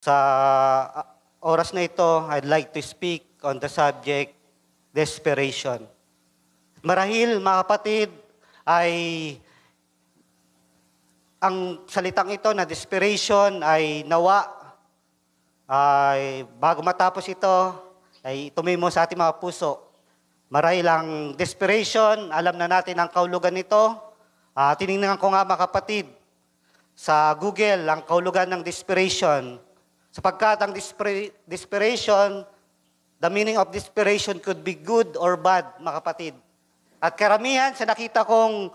Sa oras na ito, I'd like to speak on the subject, desperation. Marahil, mga kapatid, ay ang salitang ito na desperation ay nawa, ay bago matapos ito, ay tumimo sa ating mga puso. Marahil ang desperation, alam na natin ang kaulugan nito. Tinignan ko nga mga kapatid, sa Google, ang kaulugan ng desperation. Sapagkat ang desperation, the meaning of desperation could be good or bad, mga kapatid. At karamihan sa nakita kong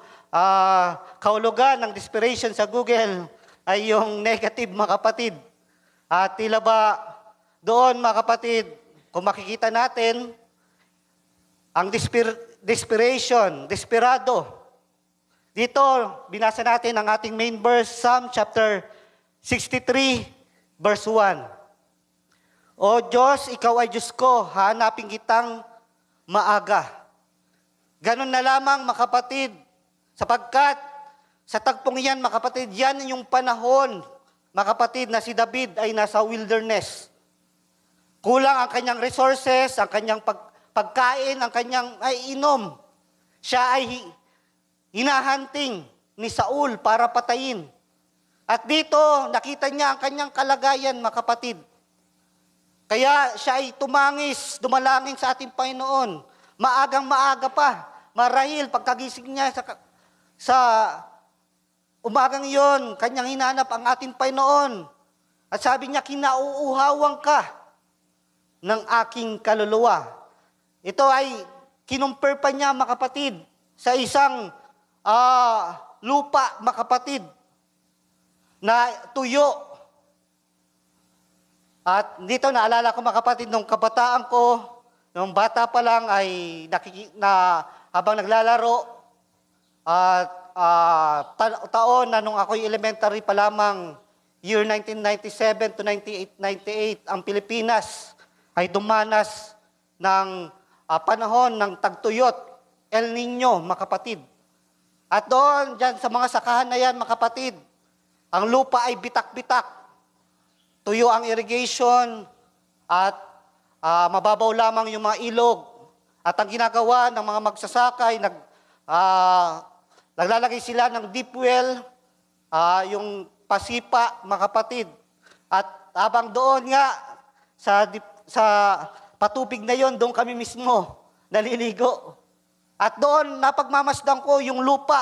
kaulugan ng desperation sa Google ay yung negative, mga kapatid. At tila ba doon, mga kapatid, kung makikita natin, ang desperation, desperado. Dito, binasa natin ang ating main verse, Psalm chapter 63, verse 1. O Diyos, Ikaw ay Diyos ko, hanapin kitang maaga. Ganon na lamang, mga kapatid, sapagkat sa tagpong iyan, mga kapatid, yan yung panahon, mga kapatid, na si David ay nasa wilderness. Kulang ang kanyang resources, ang kanyang pagkain, ang kanyang ay inom. Siya ay hinahunting ni Saul para patayin. At dito, nakita niya ang kanyang kalagayan, mga kapatid. Kaya siya ay tumangis, dumalangin sa ating Panginoon. Maagang maaga pa. Marahil, pagkagising niya sa umagang iyon, kanyang hinanap ang ating Panginoon. At sabi niya, kinauuhawan ka ng aking kaluluwa. Ito ay kinumpir pa niya, mga kapatid, sa isang lupa, mga kapatid, na tuyo. At dito naalala ko, mga kapatid, nung kabataan ko, nung bata pa lang ay habang naglalaro, at taon na nung ako'y elementary pa lamang, year 1997 to 98, ang Pilipinas ay dumanas ng panahon ng tagtuyot, El Nino, mga kapatid. At doon, dyan sa mga sakahan na yan, mga kapatid, ang lupa ay bitak-bitak. Tuyo ang irrigation at mababaw lamang yung mga ilog. At ang ginagawa ng mga magsasakay, naglalagay sila ng deep well, yung pasipa, mga kapatid. At habang doon nga, sa patubig na yon, doon kami mismo naliligo. At doon napagmamasdan ko yung lupa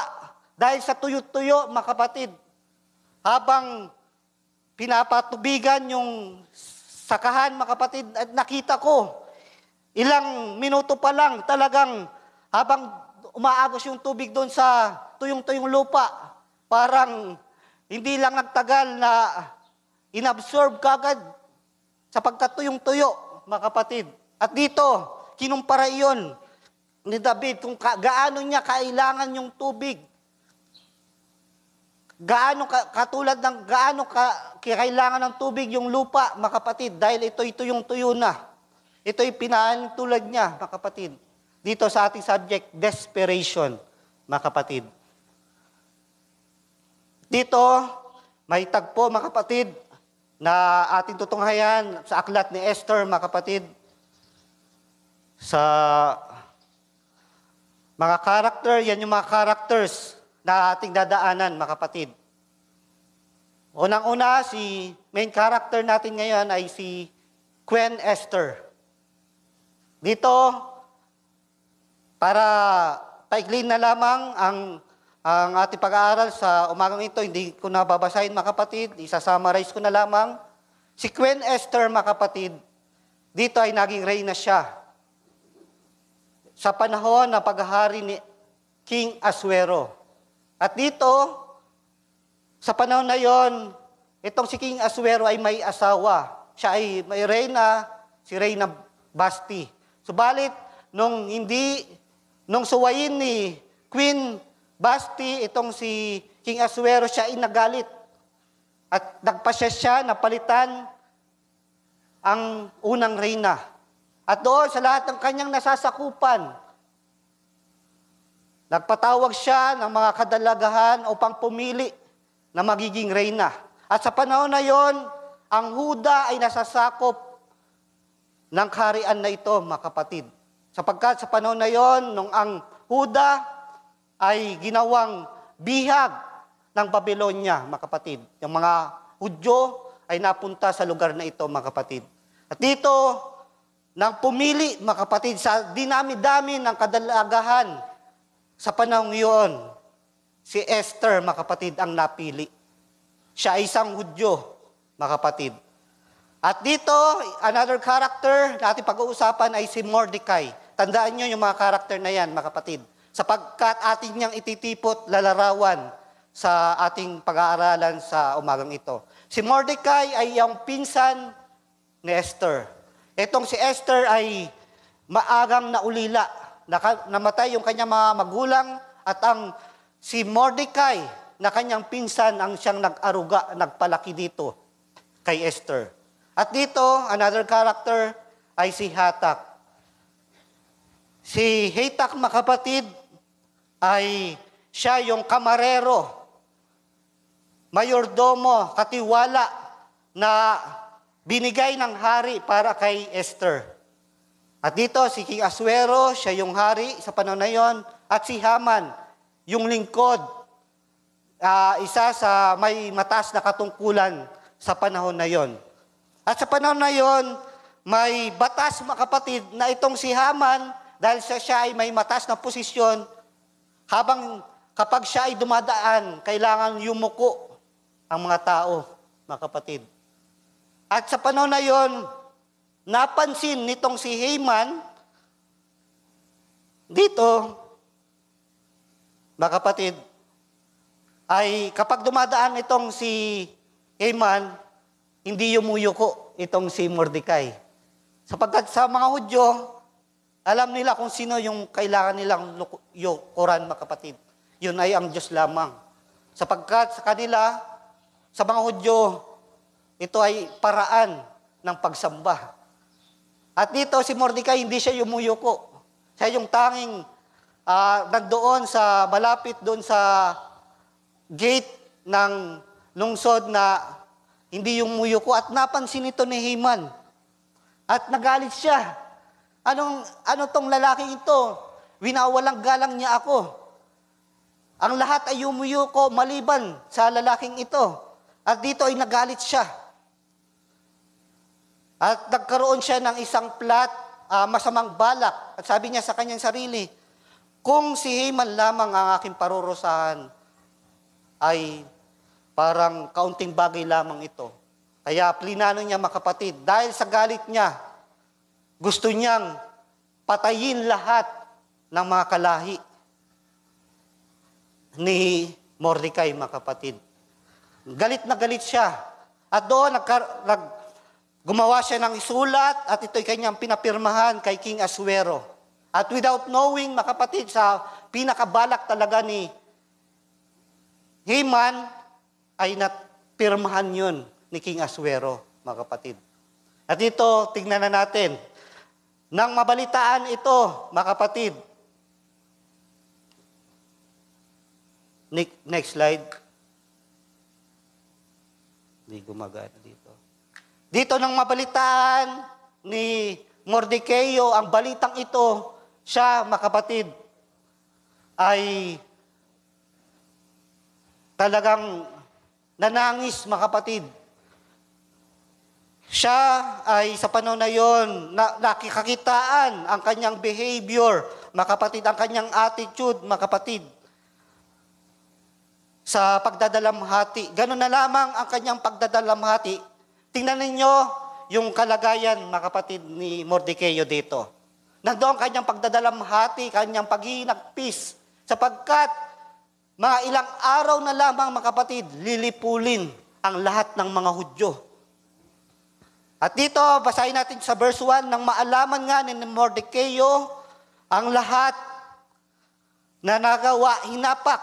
dahil sa tuyo-tuyo, mga kapatid. Habang pinapatubigan yung sakahan, mga kapatid, at nakita ko, ilang minuto pa lang talagang habang umaagos yung tubig doon sa tuyong-tuyong lupa, parang hindi lang nagtagal na inabsorb kagad sapagkat tuyong-tuyo, mga kapatid. At dito, kinumpara iyon ni David kung gaano niya kailangan yung tubig. Katulad ng gaano kailangan ng tubig yung lupa, mga kapatid, dahil ito yung tuyo na. Ito'y pinahintulad niya, mga kapatid. Dito sa ating subject, desperation, mga kapatid. Dito, may tagpo, mga kapatid, na ating tutunghayan sa aklat ni Esther, mga kapatid, sa mga character, yan yung mga characters na ating dadaanan, mga kapatid. Unang-una, si main character natin ngayon ay si Queen Esther. Dito, para paiglin na lamang ang ating pag-aaral sa umagang ito, hindi ko na babasahin, mga kapatid, isa-summarize ko na lamang. Si Queen Esther, mga kapatid, dito ay naging reyna siya sa panahon ng paghahari ni King Asuero. At dito, sa panahon na yon, itong si King Asuero ay may asawa. Siya ay may reyna, si Reyna Basti. Subalit, nung suwayin ni Queen Basti, itong si King Asuero, siya ay nagalit. At nagpasya siya na palitan ang unang reyna. At doon, sa lahat ng kanyang nasasakupan, nagpatawag siya ng mga kadalagahan upang pumili na magiging reyna. At sa panahon na yon, ang Huda ay nasasakop ng kaharian na ito, mga kapatid. Sapagkat sa panahon na yon, nung ang Huda ay ginawang bihag ng Babylonia, mga kapatid. Yung mga Hudyo ay napunta sa lugar na ito, mga kapatid. At dito, nang pumili, mga kapatid, sa dinami-dami ng kadalagahan sa panahong iyon, si Esther, mga kapatid, ang napili. Siya ay isang Hudyo, mga kapatid. At dito, another character na ating pag-uusapan ay si Mordecai. Tandaan nyo yung mga character na yan, mga kapatid. Sapagkat ating niyang ititipot, lalarawan sa ating pag-aaralan sa umagang ito. Si Mordecai ay yung pinsan ni Esther. Itong si Esther ay maagang naulila. Namatay yung kanyang mga magulang at ang si Mordecai na kanyang pinsan ang siyang nag-aruga, nagpalaki dito kay Esther. At dito, another character ay si Hatak. Si Hatak, mga kapatid, ay siya yung kamarero, mayordomo, katiwala na binigay ng hari para kay Esther. At dito, si King Asuero, siya yung hari sa panahon na yon. At si Haman, yung lingkod, isa sa may mataas na katungkulan sa panahon na yon. At sa panahon na yon, may batas, mga kapatid, na itong si Haman, dahil siya ay may mataas na posisyon, kapag siya ay dumadaan, kailangan yumuko ang mga tao, mga kapatid. At sa panahon na yon, napansin nitong si Haman, dito, mga kapatid, ay kapag dumadaan itong si Haman, hindi yumuyuko itong si Mordecai. Sapagkat sa mga Hudyo, alam nila kung sino yung kailangan nilang yukuran, mga kapatid. Yun ay ang Diyos lamang. Sapagkat sa kanila, sa mga Hudyo, ito ay paraan ng pagsamba. At dito si Mordecai, hindi siya yumuyuko. Siya yung tanging nandoon sa malapit doon sa gate ng lungsod na hindi yumuyuko. At napansin ito ni Haman. At nagalit siya. Ano tong lalaking ito? Winawalang galang niya ako. Ang lahat ay yumuyuko maliban sa lalaking ito. At dito ay nagalit siya. At nagkaroon siya ng isang plot, masamang balak. At sabi niya sa kanyang sarili, kung si Haman lamang ang aking parurusahan, ay parang kaunting bagay lamang ito. Kaya plinano niya, mga kapatid, dahil sa galit niya, gusto niyang patayin lahat ng mga kalahi ni Mordecai, mga kapatid. Galit na galit siya. At doon, gumawa siya ng isulat at ito'y kanyang pinapirmahan kay King Asuero. At without knowing, mga kapatid, sa pinakabalak talaga ni Haman, ay napirmahan yun ni King Asuero, mga kapatid. At ito, tingnan na natin. Nang mabalitaan ito, mga kapatid. Next slide. Hindi gumagana dito. Dito nang mabalitaan ni Mordecai ang balitang ito, siya, mga kapatid, ay talagang nanangis, mga kapatid. Siya ay sa panahon na yon, nakikakitaan ang kanyang behavior, mga kapatid, ang kanyang attitude, mga kapatid, sa pagdadalamhati. Ganun na lamang ang kanyang pagdadalamhati. Tingnan ninyo yung kalagayan, mga kapatid, ni Mordecai dito. Nandoon kanyang pagdadalamhati, kanyang paghihinagpis, sapagkat mga ilang araw na lamang, mga kapatid, lilipulin ang lahat ng mga Hudyo. At dito, basahin natin sa verse 1, nang maalaman nga ni Mordecai ang lahat na nagawa, hinapak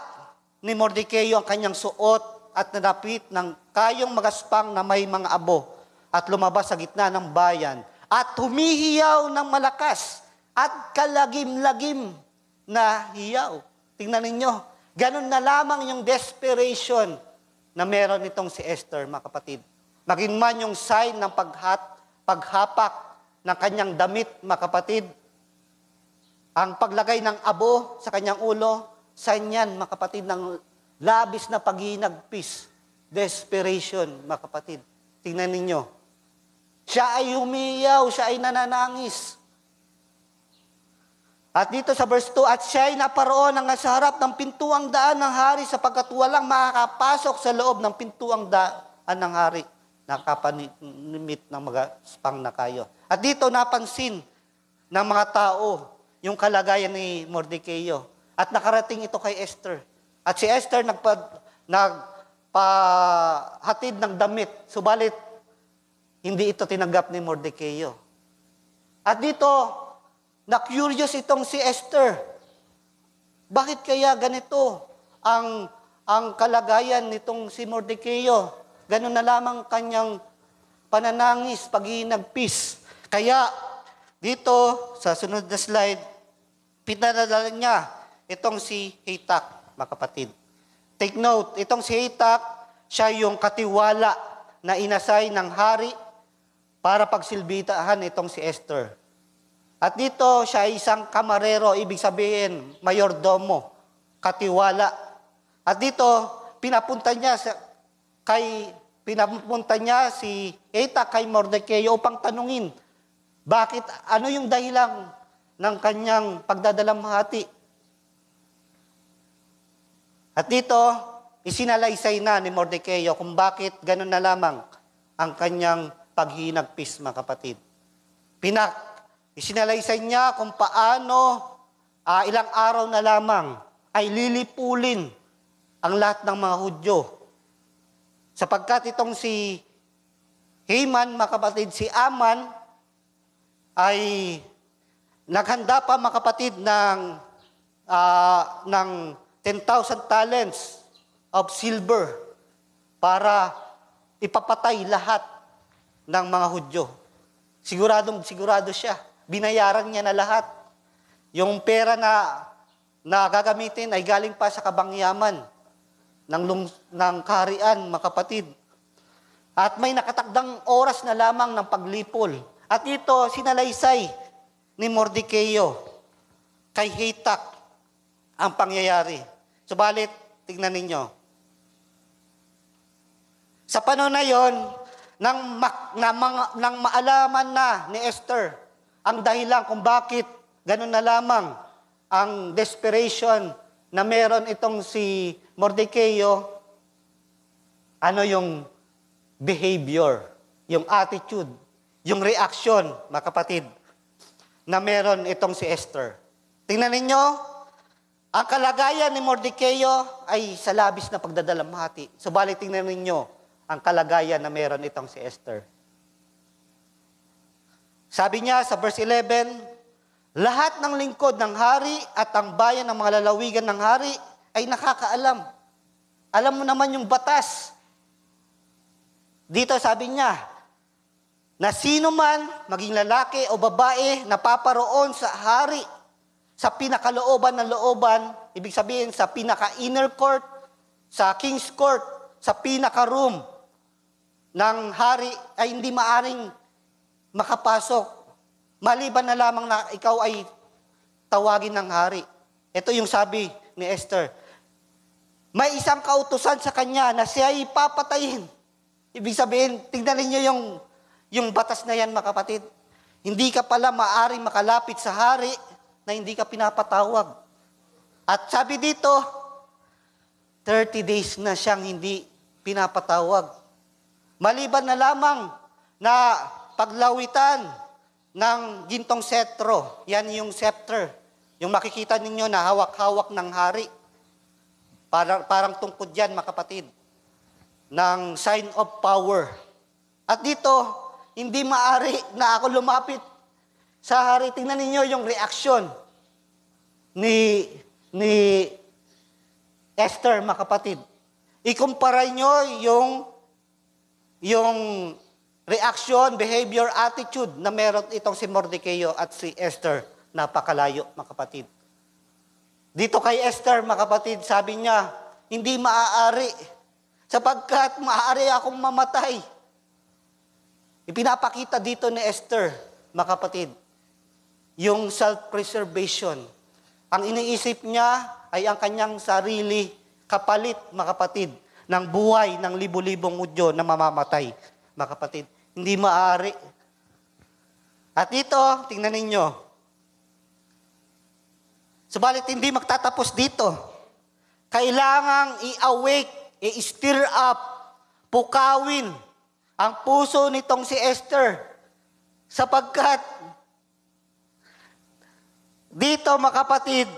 ni Mordecai ang kanyang suot at nadapit ng kayong magaspang na may mga abo at lumabas sa gitna ng bayan at humihiyaw ng malakas at kalagim-lagim na hiyaw. Tingnan ninyo, ganun na lamang yung desperation na meron itong si Esther, mga kapatid. maging man yung sign ng paghapak ng kanyang damit, mga kapatid. Ang paglagay ng abo sa kanyang ulo, sign yan, mga kapatid, ng labis na paghinagpis, desperation, mga kapatid. Tingnan ninyo. Siya ay humiyaw, siya ay nananangis. At dito sa verse 2, at siya ay naparoon ng sa harap ng pintuang daan ng hari sapagkat walang makakapasok sa loob ng pintuang daan ng hari. Nakapanimit ng mga spang na kayo. At dito napansin ng mga tao yung kalagayan ni Mordecai. At nakarating ito kay Esther. At si Esther nagpahatid ng damit. Subalit, hindi ito tinanggap ni Mordecai. At dito, na-curious itong si Esther. Bakit kaya ganito ang kalagayan nitong si Mordecai? Ganun na lamang kanyang pananangis, paghinagpis. Kaya dito sa sunod na slide, pinadala niya itong si Hatak, mga kapatid. Take note, itong si Hatak, siya yung katiwala na inasay ng hari para pagsilbitahan itong si Esther. At dito, siya ay isang kamarero, ibig sabihin, mayordomo, katiwala. At dito, pinapunta niya si Hatak kay Mordecai upang tanungin, bakit, ano yung dahilan ng kanyang pagdadalamhati? At dito, isinalaysay na ni Mordecai kung bakit ganun na lamang ang kanyang paghinagpis, mga kapatid. Isinalaysay niya kung paano ilang araw na lamang ay lilipulin ang lahat ng mga Hudyo. Sapagkat itong si Haman, mga kapatid, si Aman, ay naghanda pa, mga kapatid, ng 10,000 talents of silver para ipapatay lahat ng mga Hudyo. Sigurado siya. Binayaran niya na lahat. Yung pera na gagamitin ay galing pa sa kabangyaman ng kaharian, mga kapatid. At may nakatakdang oras na lamang ng paglipol. At ito, sinalaysay ni Mordecai kay Hatak ang pangyayari. Subalit, tignan ninyo. Sa panahon na yon, nang maalaman na ni Esther ang dahilan kung bakit ganun na lamang ang desperation na meron itong si Mordecai, ano yung behavior, yung attitude, yung reaction, mga kapatid, na meron itong si Esther. Tingnan ninyo, ang kalagayan ni Mordecai ay sa labis na pagdadalamhati. Subalit tingnan ninyo ang kalagayan na meron itong si Esther. Sabi niya sa verse 11, lahat ng lingkod ng hari at ang bayan ng mga lalawigan ng hari ay nakakaalam. Alam mo naman yung batas. Dito sabi niya, na sino man, maging lalaki o babae, napaparoon sa hari, sa pinakalooban ng looban, ibig sabihin sa pinaka-inner court, sa king's court, sa pinaka-room ng hari, ay hindi maaring makapasok. Maliban na lamang na ikaw ay tawagin ng hari. Ito yung sabi ni Esther. May isang kautusan sa kanya na siya ay papatayin. Ibig sabihin, tingnan ninyo yung batas na yan, mga kapatid. Hindi ka pala maaring makalapit sa hari na hindi ka pinapatawag. At sabi dito, 30 days na siyang hindi pinapatawag. Maliban na lamang na paglawitan ng gintong setro. Yan yung scepter. Yung makikita ninyo na hawak-hawak ng hari. Parang tungkod yan, mga kapatid. Ng sign of power. At dito, hindi maari na ako lumapit sa hari. Tingnan ninyo yung reaksyon ni Esther, mga kapatid. Ikumpara nyo yung reaction, behavior, attitude na meron itong si Mordecai at si Esther. Napakalayo, mga kapatid. Dito kay Esther, mga kapatid, sabi niya, hindi maaari sapagkat maaari akong mamatay. Ipinapakita dito ni Esther, mga kapatid, yung self-preservation. Ang iniisip niya ay ang kanyang sarili kapalit, mga kapatid, ng buhay ng libo-libong Hudyo na mamamatay, mga kapatid. Hindi maaari. At dito, tingnan ninyo. Subalit hindi magtatapos dito. Kailangang i-awake, i-stir up, pukawin ang puso nitong si Esther. Sapagkat dito, mga kapatid,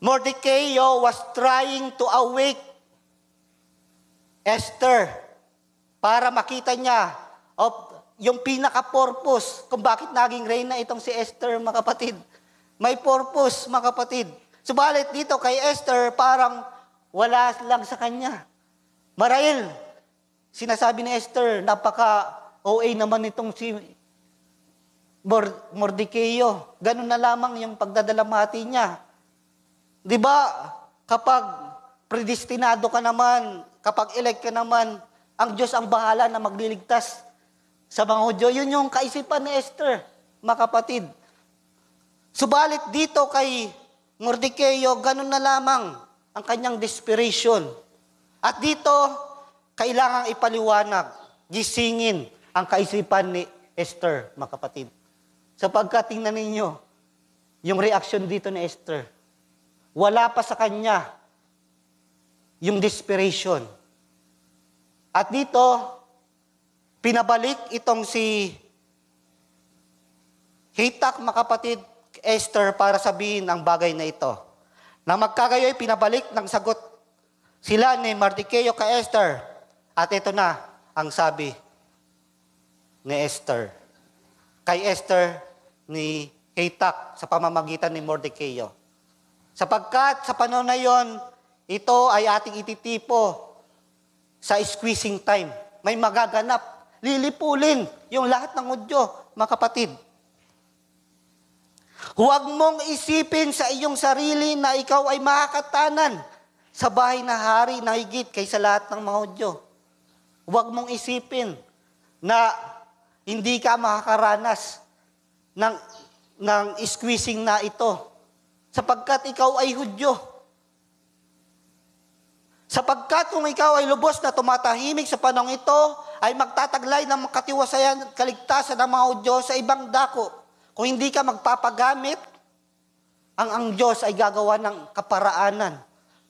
Mordecai was trying to awake Esther para makita niya yung pinaka-purpose kung bakit naging reyna itong si Esther, mga kapatid. May purpose, mga kapatid. Subalit dito kay Esther, parang wala lang sa kanya. Marahil, sinasabi ni Esther, napaka-OA naman itong si Mordecai. Ganun na lamang yung pagdadalamhati niya. Di ba, kapag predestinado ka naman, kapag elect ka naman, ang Diyos ang bahala na magliligtas sa mga Hudyo. Yun yung kaisipan ni Esther, mga kapatid. Subalit dito kay Mordecai, ganun na lamang ang kanyang desperation. At dito, kailangang ipaliwanag, gisingin ang kaisipan ni Esther, mga kapatid. Sapagkat tingnan ninyo, yung reaction dito ni Esther, wala pa sa kanya yung desperation. At dito, pinabalik itong si Hatak, mga kapatid, Esther, para sabihin ang bagay na ito. Nang magkagayoy, pinabalik ng sagot sila ni Mordecai kay Esther. At ito na ang sabi ni Esther. Kay Esther ni Hatak sa pamamagitan ni Mordecai. Sapagkat sa panahon na yon, ito ay ating ititipo sa squeezing time. May magaganap. Lilipulin yung lahat ng Hudyo, mga kapatid. Huwag mong isipin sa iyong sarili na ikaw ay makakatanan sa bahay na hari na higit kaysa lahat ng mga Hudyo. Huwag mong isipin na hindi ka makakaranas ng squeezing na ito. Sapagkat ikaw ay Hudyo. Sapagkat kung ikaw ay lubos na tumatahimik sa panahong ito, ay magtataglay ng katiwasayan at kaligtasan ng mga Hudyo sa ibang dako. Kung hindi ka magpapagamit, ang Diyos ay gagawa ng kaparaanan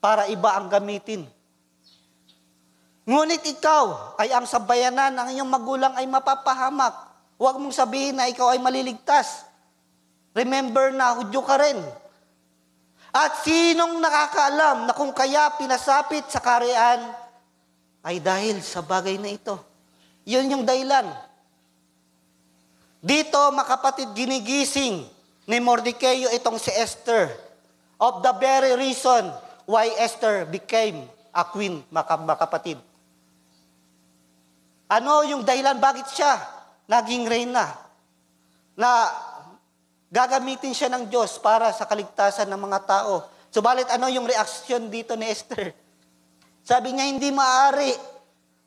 para iba ang gamitin. Ngunit ikaw ay ang sabayanan ng iyong magulang ay mapapahamak. Huwag mong sabihin na ikaw ay maliligtas. Remember na Hudyo ka rin. At sinong nakakaalam na kung kaya pinasapit sa kaharian ay dahil sa bagay na ito. Yun yung dahilan. Dito, mga kapatid, ginigising ni Mordecai itong si Esther of the very reason why Esther became a queen, mga kapatid. Ano yung dahilan bakit siya naging reyna? Na gagamitin siya ng Diyos para sa kaligtasan ng mga tao. Subalit ano yung reaksyon dito ni Esther? Sabi niya, hindi maaari.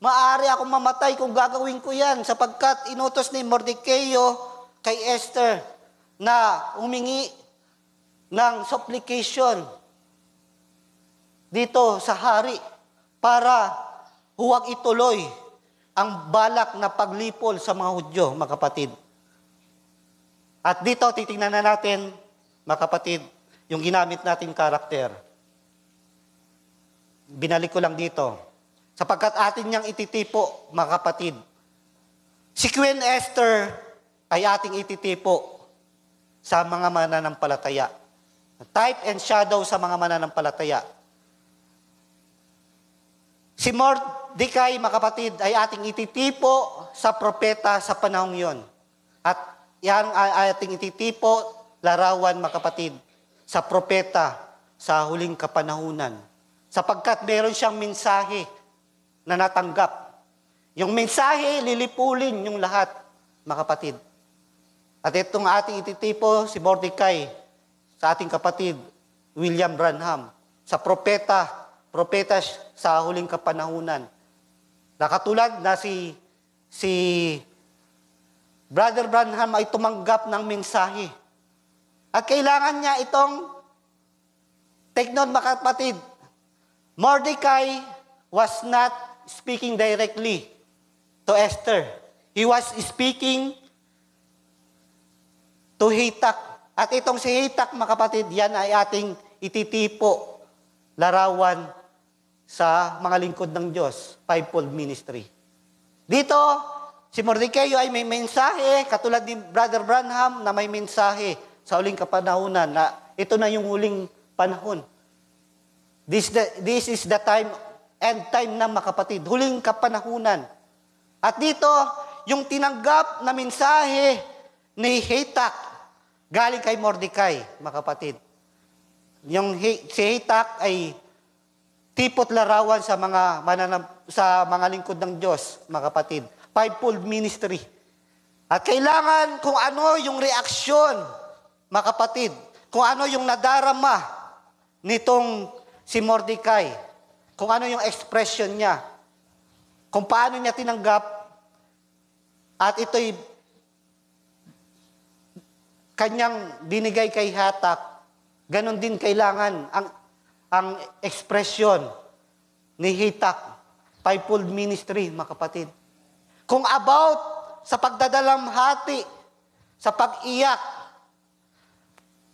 Maaari akong mamatay kung gagawin ko yan sapagkat inutos ni Mordecai kay Esther na humingi ng supplication dito sa hari para huwag ituloy ang balak na paglipol sa mga Hudyo, mga kapatid. At dito, titingnan na natin, mga kapatid, yung ginamit nating karakter. Binalik ko lang dito. Sapagkat atin niyang ititipo, mga kapatid. Si Queen Esther ay ating ititipo sa mga mananampalataya. Type and shadow sa mga mananampalataya. Si Mordecai, mga kapatid, ay ating ititipo sa propeta sa panahong yon. At yan ay ating ititipo, larawan, mga kapatid, sa propeta sa huling kapanahunan. Sapagkat meron siyang mensahe na natanggap. Yung mensahe, lilipulin yung lahat, mga kapatid. At itong ating ititipo, si Mordecai, sa ating kapatid, William Branham, sa propeta sa huling kapanahunan. Nakatulad na si si Brother Branham ay tumanggap ng mensahe. At kailangan niya itong, take note mga kapatid, Mordecai was not speaking directly to Esther. He was speaking to Hatak. At itong si Hatak, mga kapatid, yan ay ating ititipo, larawan sa mga lingkod ng Diyos, fivefold ministry. Dito, si Mordecai ay may mensahe, katulad ni Brother Branham na may mensahe sa huling kapanahunan na ito na yung huling panahon. This is the time, end time na mga kapatid, huling kapanahunan. At dito, yung tinanggap na mensahe ni Hatak, galing kay Mordecai, mga kapatid. Si Hatak ay tipot larawan sa mga lingkod ng Diyos, mga kapatid. Fivefold ministry. At kailangan kung ano yung reaksyon, mga kapatid, kung ano yung nadarama nitong si Mordecai, kung ano yung expression niya, kung paano niya tinanggap, at ito'y kanyang binigay kay Hatak, ganon din kailangan ang ekspresyon ni Hatak, fivefold ministry, mga kapatid. Kung about sa pagdadalamhati, sa pag-iyak,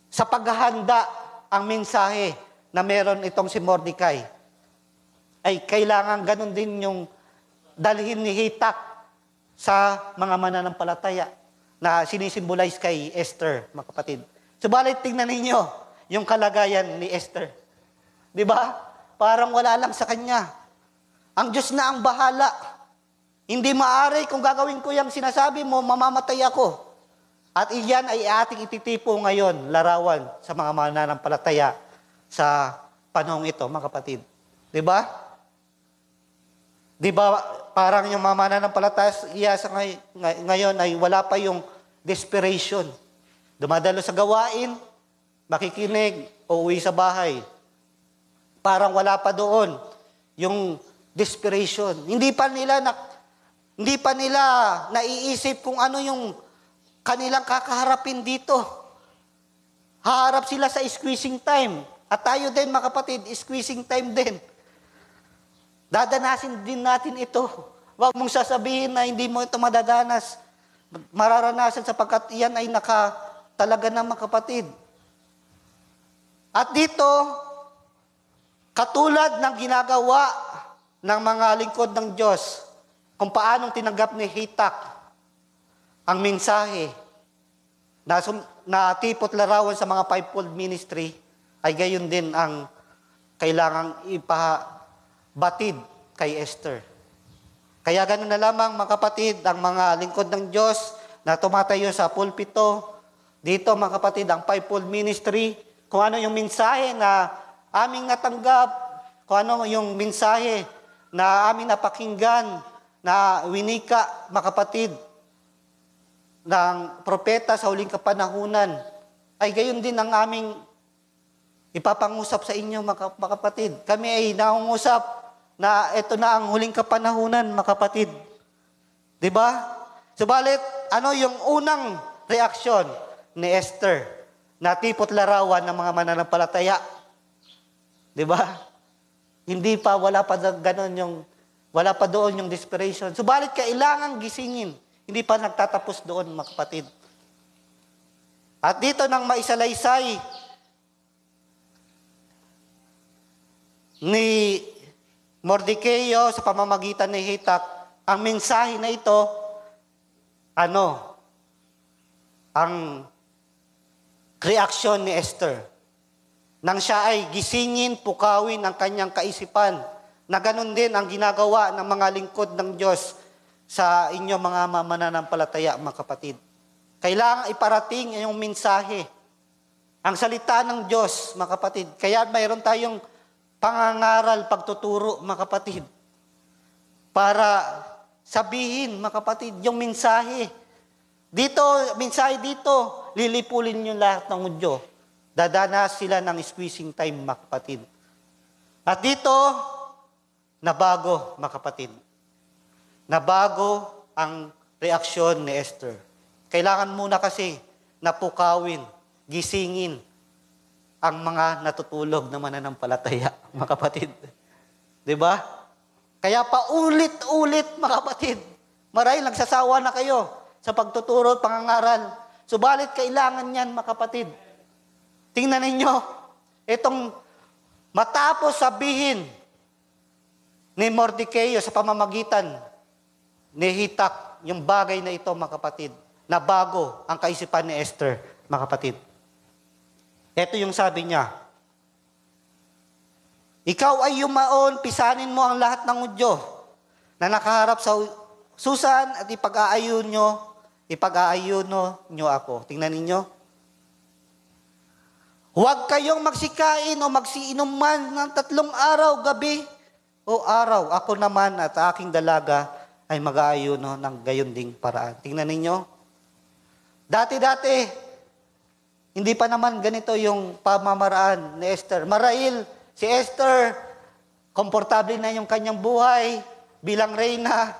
sa paghahanda ang mensahe na meron itong si Mordecai, ay kailangan ganon din yung dalhin ni Hatak sa mga mananampalataya na sinisimbolize kay Esther, mga kapatid. Subalit, tingnan ninyo yung kalagayan ni Esther. Di ba? Parang wala lang sa kanya. Ang Diyos na ang bahala. Hindi maaari kung gagawin ko yung sinasabi mo, mamamatay ako. At iyan ay ating ititipo ngayon, larawan sa mga mananampalataya sa panahong ito, mga kapatid. Di ba? Di ba parang yung mga mananampalataya sa ngayon ay wala pa yung desperation. Dumadalo sa gawain, makikinig, uuwi sa bahay. Parang wala pa doon yung desperation. Hindi pa nila naiisip kung ano yung kanilang kakaharapin dito. Haharap sila sa squeezing time. At tayo din, mga kapatid, squeezing time din. Dadanasin din natin ito. Huwag mong sasabihin na hindi mo ito madadanas. Mararanasan sapagkat iyan ay talaga na, mga kapatid. At dito, katulad ng ginagawa ng mga lingkod ng Diyos, kung paanong tinanggap ni Hatak ang mensahe na tipot larawan sa mga fivefold ministry, ay gayon din ang kailangang ipabatid kay Esther. Kaya ganoon na lamang, mga kapatid, ang mga lingkod ng Diyos na tumatayo sa pulpito, dito, mga kapatid, ang fivefold ministry, kung ano yung mensahe na aming natanggap, kung ano yung mensahe na aming napakinggan, na winika, mga kapatid, ng propeta sa huling kapanahunan, ay gayon din ang aming ipapangusap sa inyo, mga kapatid. Kami ay nangungusap na ito na ang huling kapanahunan, mga kapatid. Diba? Subalit, ano yung unang reaksyon ni Esther na tipot larawan ng mga mananampalataya? Diba? Wala pa doon yung desperation. Subalit, kailangan gisingin. Hindi pa nagtatapos doon, mga kapatid. At dito nang maisalaysay ni Mordecai sa pamamagitan ni Hatak, ang mensahe na ito, ang reaksyon ni Esther. Nang siya ay gisingin, pukawin ang kanyang kaisipan, na ganun din ang ginagawa ng mga lingkod ng Diyos sa inyo mga mananampalataya, mga kapatid. Kailangan iparating yung mensahe, ang salita ng Diyos, mga kapatid. Kaya mayroon tayong pangangaral, pagtuturo, mga kapatid, para sabihin, mga kapatid, yung mensahe. Mensahe dito, lilipulin yung lahat ng Hudyo. Dadanas sila ng squeezing time, mga kapatid. At dito, nabago, mga kapatid. Nabago ang reaksyon ni Esther. Kailangan muna kasi napukawin, gisingin ang mga natutulog na mananampalataya, mga kapatid. Diba? Kaya paulit-ulit, mga kapatid. Marahil nagsasawa na kayo sa pagtuturo at pangangaral. Subalit kailangan yan, mga kapatid. Tingnan ninyo, itong matapos sabihin ni Mordecai sa pamamagitan ni Hitak, yung bagay na ito, mga kapatid, na bago ang kaisipan ni Esther, mga kapatid. Ito yung sabi niya, ikaw ay yumaon, pisanin mo ang lahat ng Hudyo na nakaharap sa Susan at ipag-aayuno nyo ako. Tingnan ninyo. Huwag kayong magsikain o magsiinom man ng 3 araw, gabi o araw. Ako naman at aking dalaga ay mag-aayuno ng gayon ding paraan. Tingnan ninyo. Dati-dati, hindi pa naman ganito yung pamamaraan ni Esther. Marahil, si Esther, komportable na yung kanyang buhay bilang reyna,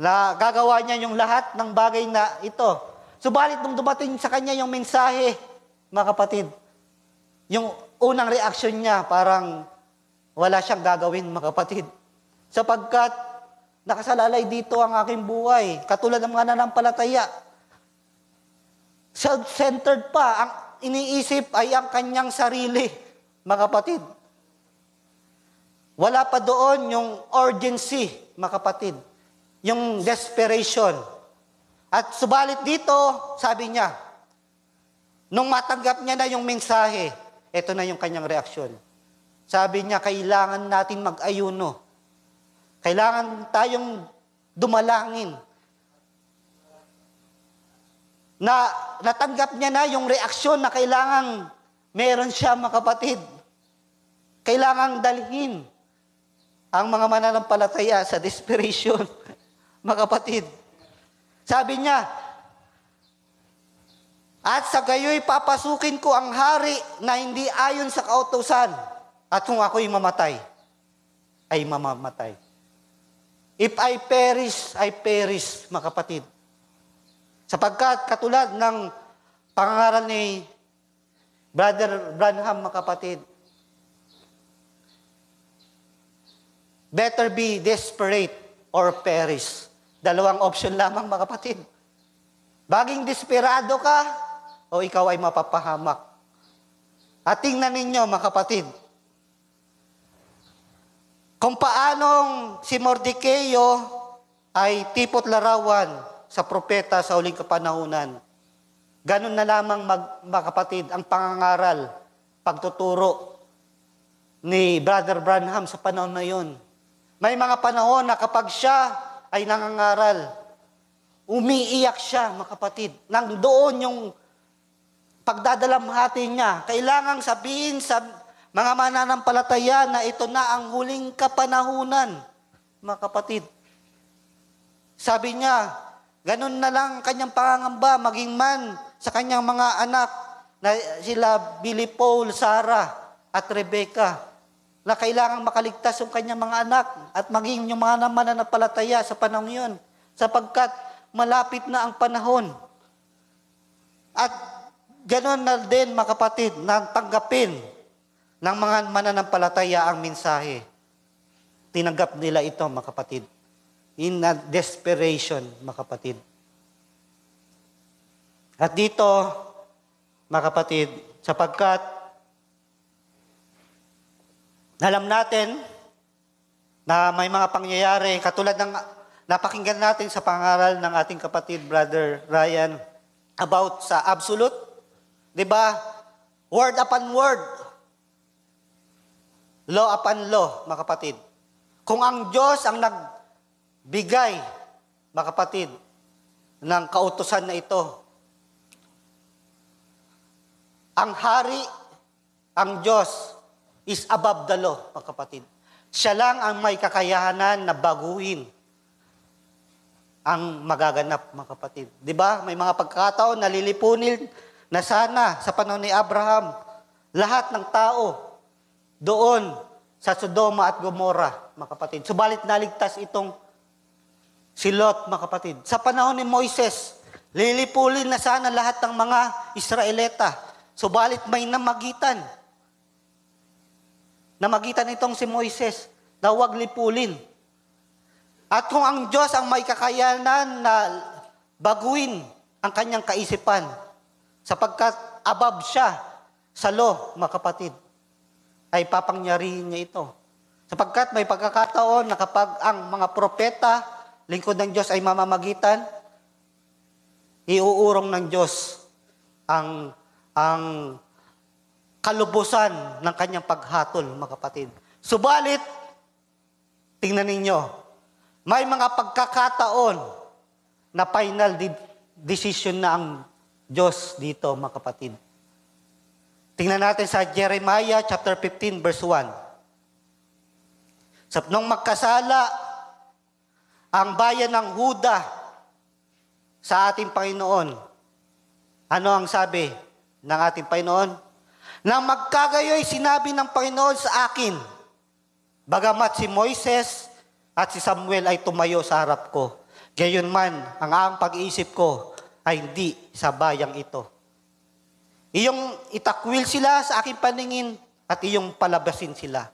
na gagawa niya yung lahat ng bagay na ito. Subalit nung dumating sa kanya yung mensahe, mga kapatid, yung unang reaksyon niya, parang wala siyang gagawin, mga kapatid. Sapagkat nakasalalay dito ang aking buhay, katulad ng mga nanampalataya. Self-centered pa, ang iniisip ay ang kanyang sarili, mga kapatid. Wala pa doon yung urgency, mga kapatid. Yung desperation. At subalit dito, sabi niya, nung matanggap niya na yung mensahe, ito na yung kanyang reaksyon. Sabi niya, kailangan natin mag-ayuno. Kailangan tayong dumalangin. Na natanggap niya na yung reaksyon na kailangan meron siya, mga kapatid. Kailangang dalhin ang mga mananampalataya sa desperation, mga kapatid. Sabi niya, at sa gayoy papasukin ko ang hari na hindi ayon sa kautusan, at kung ako'y mamatay, ay mamamatay. If I perish, mga kapatid. Sapagkat katulad ng pangangaral ni Brother Branham, mga kapatid, better be desperate or perish. 2 option lamang, mga kapatid. Baging desperado ka, o ikaw ay mapapahamak. At tingnan ninyo, mga kapatid, kung paanong si Mordecai ay tipot larawan sa propeta sa huling kapanahunan. Ganun na lamang, mga kapatid, ang pangangaral, pagtuturo ni Brother Branham sa panahon na yun. May mga panahon na kapag siya ay nangangaral, umiiyak siya, mga kapatid. Nang doon yung pagdadalamhati niya. Kailangang sabihin sa mga mananampalataya na ito na ang huling kapanahunan, mga kapatid. Sabi niya, ganun na lang kanyang pangangamba, maging man sa kanyang mga anak na sila Billy Paul, Sarah at Rebecca, na kailangang makaligtas yung kanyang mga anak at maging yung mga mananampalataya sa panahon yun, sapagkat malapit na ang panahon. At ganoon na din, mga kapatid, na tanggapin ng mga mananampalataya ang mensahe. Tinanggap nila ito, mga kapatid. In a desperation, mga kapatid. At dito, mga kapatid, sapagkat alam natin na may mga pangyayari katulad ng napakinggan natin sa pangaral ng ating kapatid, Brother Ryan, about sa absolute. Diba? Word upon word. Law upon law, mga kapatid. Kung ang Diyos ang nagbigay, mga kapatid, ng kautusan na ito, ang hari, ang Diyos, is above the law, mga kapatid. Siya lang ang may kakayahanan na baguhin ang magaganap, mga kapatid. Di ba? May mga pagkakataon na lilipunin na sana sa panahon ni Abraham, lahat ng tao doon sa Sodoma at Gomora, mga kapatid. Subalit naligtas itong Si Lot, mga kapatid. Sa panahon ni Moises, lilipulin na sana lahat ng mga Israelita. Subalit may namagitan. Namagitan itong si Moises na huwag lipulin. At kung ang Diyos ang may kakayanan na baguhin ang kanyang kaisipan, sapagkat above siya sa law, mga kapatid, ay papangyarihin niya ito. Sapagkat may pagkakataon na kapag ang mga propeta, lingkod ng Diyos ay mamamagitan, iuurong ng Diyos ang kalubusan ng kanyang paghatol, mga kapatid. Subalit, tingnan ninyo, may mga pagkakataon na final decision na ang Diyos dito, mga kapatid. Tingnan natin sa Jeremiah chapter 15, verse 1. Nung magkasala ang bayan ng Huda sa ating Panginoon, ano ang sabi ng ating Panginoon? Nang magkagayoy sinabi ng Panginoon sa akin, bagamat si Moises at si Samuel ay tumayo sa harap ko, gayon man ang pag-iisip ko ay hindi sa bayang ito. Iyong itakwil sila sa aking paningin at iyong palabasin sila.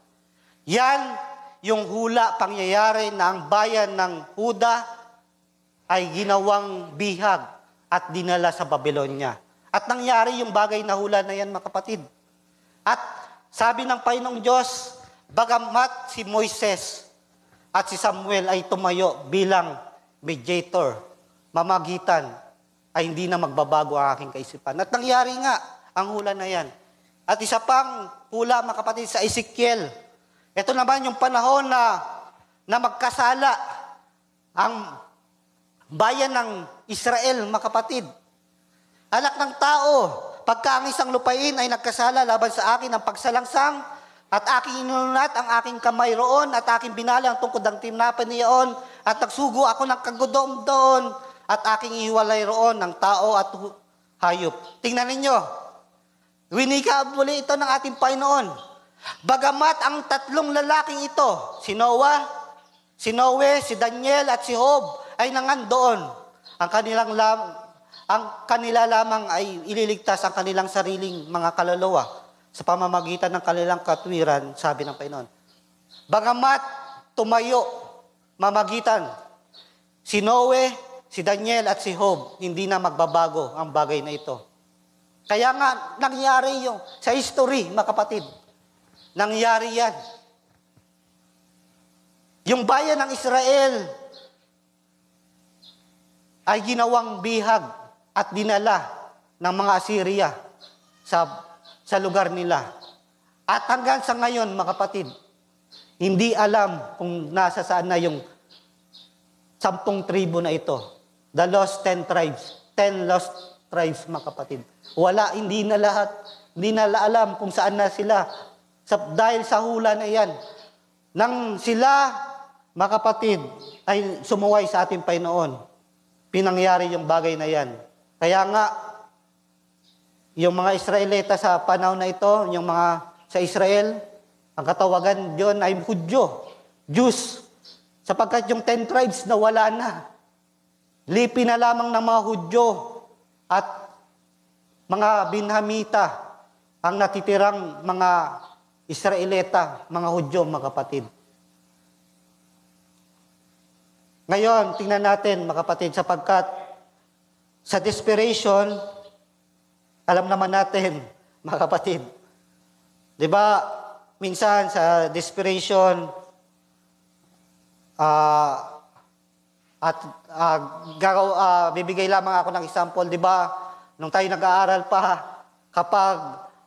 Yan yung hula pangyayari na ang bayan ng Huda ay ginawang bihag at dinala sa Babylonia. At nangyari yung bagay na hula na yan, mga kapatid. At sabi ng Panginoong Diyos, bagamat si Moises at si Samuel ay tumayo bilang mediator, mamagitan, ay hindi na magbabago ang aking kaisipan. At nangyari nga ang hula na yan. At isa pang hula, mga kapatid, sa Ezekiel. Ito naman yung panahon na magkasala ang bayan ng Israel, mga kapatid. Anak ng tao, pagka ang isang lupain ay nagkasala laban sa akin ng pagsalangsang, at aking inunat ang aking kamay roon, at aking binala ang tungkod ng timnapan niyaon, at nagsugo ako ng kagudom doon, at aking ihiwalay roon ng tao at hayop. Tingnan ninyo, winika muli ito ng ating Panginoon. Bagamat ang tatlong lalaking ito, si Noah, si Noe, si Daniel at si Job ay nangandoon. Ang kanila lamang ay ililigtas ang kanilang sariling mga kaluluwa sa pamamagitan ng kanilang katwiran, sabi ng Panginoon. Bagamat tumayo, mamagitan, si Noe, si Daniel at si Job, hindi na magbabago ang bagay na ito. Kaya nga, nangyari yung sa history, mga kapatid. Nangyari yan. Yung bayan ng Israel ay ginawang bihag at dinala ng mga Assyria sa lugar nila. At hanggang sa ngayon, mga kapatid, hindi alam kung nasa saan na yung 10 tribo na ito. The lost 10 tribes. 10 lost tribes, mga kapatid. Wala, hindi na alam kung saan na sila. Dahil sa hula na yan, nang sila, mga kapatid, ay sumuway sa ating Panginoon, pinangyari yung bagay na yan. Kaya nga, yung mga Israelita sa panahon na ito, yung mga sa Israel, ang katawagan diyon ay Hudyo, Jews, sapagkat yung 10 tribes na wala na. Lipi na lamang ng mga Hudyo at mga Binhamita ang natitirang mga Israelita, mga Hudyo, mga kapatid. Ngayon, tingnan natin, mga kapatid, sapagkat sa desperation, alam naman natin, mga kapatid, di ba, minsan sa desperation, bibigay lamang ako ng example, di ba, nung tayo nag-aaral pa, kapag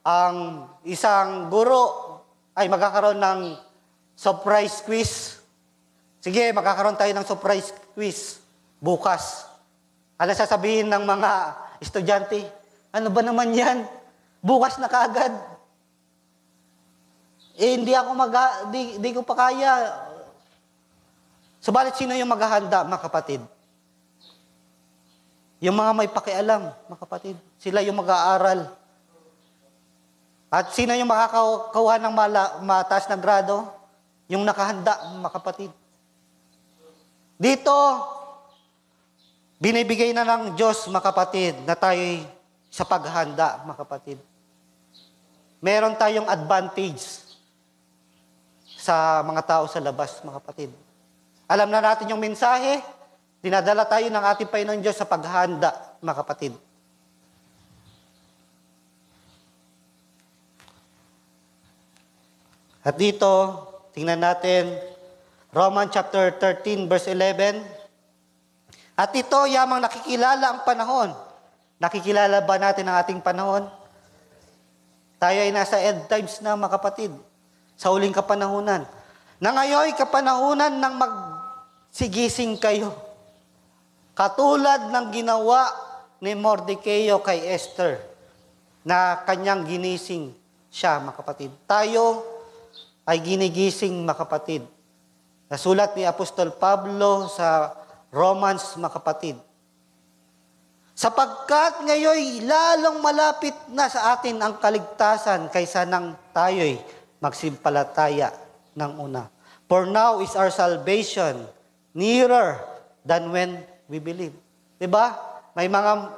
ang isang guro ay magkakaroon ng surprise quiz. Sige, magkakaroon tayo ng surprise quiz bukas. Ano sasabihin ng mga estudyante? Ano ba naman yan? Bukas na kaagad. Hindi ko pa kaya. Subalit sino yung maghahanda, mga kapatid? Yung mga may pakialam, mga kapatid. Sila yung mag-aaral. At sino yung makakakuha ng mataas na grado? Yung nakahanda, mga kapatid. Dito, Binibigay na ng Diyos, mga kapatid, na tayo sa paghahanda, mga kapatid. Meron tayong advantage sa mga tao sa labas, mga kapatid. Alam na natin yung mensahe, dinadala tayo ng ating Panginoon Diyos sa paghahanda, mga kapatid. At dito, tingnan natin, Romans chapter 13, verse 11. At ito, yamang nakikilala ang panahon. Nakikilala ba natin ang ating panahon? Tayo ay nasa end times na, mga kapatid. Sa huling kapanahunan. Na ngayon, kapanahunan ng magsigising kayo. Katulad ng ginawa ni Mordecai kay Esther, na kanyang ginising siya, mga kapatid. Tayo ay ginigising, mga kapatid. Nasulat ni Apostol Pablo sa Romans, mga kapatid. Sapagkat ngayon lalong malapit na sa atin ang kaligtasan kaysa nang tayo'y magsimpalataya ng una. For now is our salvation nearer than when we believe. Diba? May mga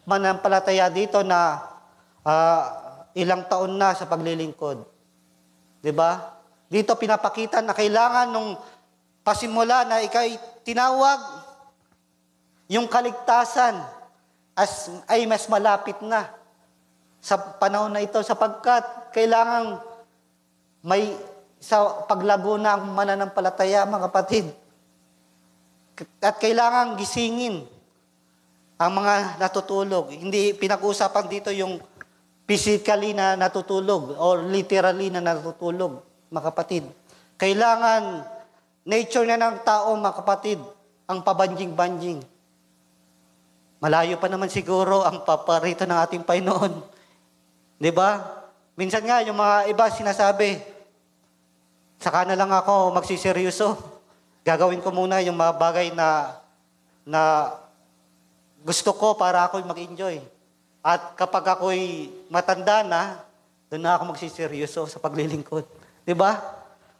mananampalataya dito na ilang taon na sa paglilingkod. Diba? Dito pinapakita na kailangan nung pasimula na ikay tinawag, yung kaligtasan ay mas malapit na sa panahon na ito sapagkat kailangan may sa paglago na ang mananampalataya, mga kapatid. At kailangan gisingin ang mga natutulog. Hindi pinag-uusapan dito yung physically na natutulog or literally na natutulog, mga kapatid. Kailangan nature na ng tao, mga kapatid, ang pabanjing-banjing. Malayo pa naman siguro ang paparito ng ating Panginoon. Di ba? Minsan nga, yung mga iba sinasabi, saka na lang ako magsiseryoso. Gagawin ko muna yung mga bagay na gusto ko para ako'y mag-enjoy. At kapag ako'y matanda na, doon na ako magsiseryoso sa paglilingkod. Di ba?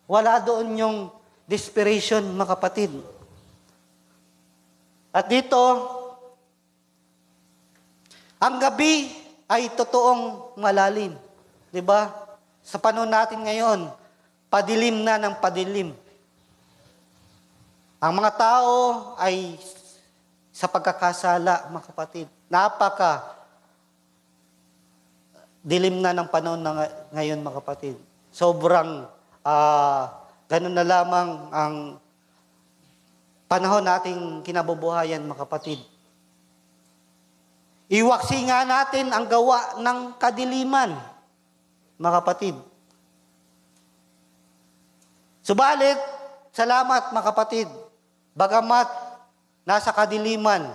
Wala doon yung desperation, mga kapatid. At dito, ang gabi ay totoong malalim. Di ba? Sa panahon natin ngayon, padilim na ng padilim. Ang mga tao ay sa pagkakasala, mga kapatid. Napaka dilim na ng panahon na ngayon, mga kapatid. Sobrang ganun na lamang ang panahon nating kinabubuhayan, mga kapatid. Iwaksi nga natin ang gawa ng kadiliman, mga kapatid. Subalit, salamat, mga kapatid, bagamat nasa kadiliman,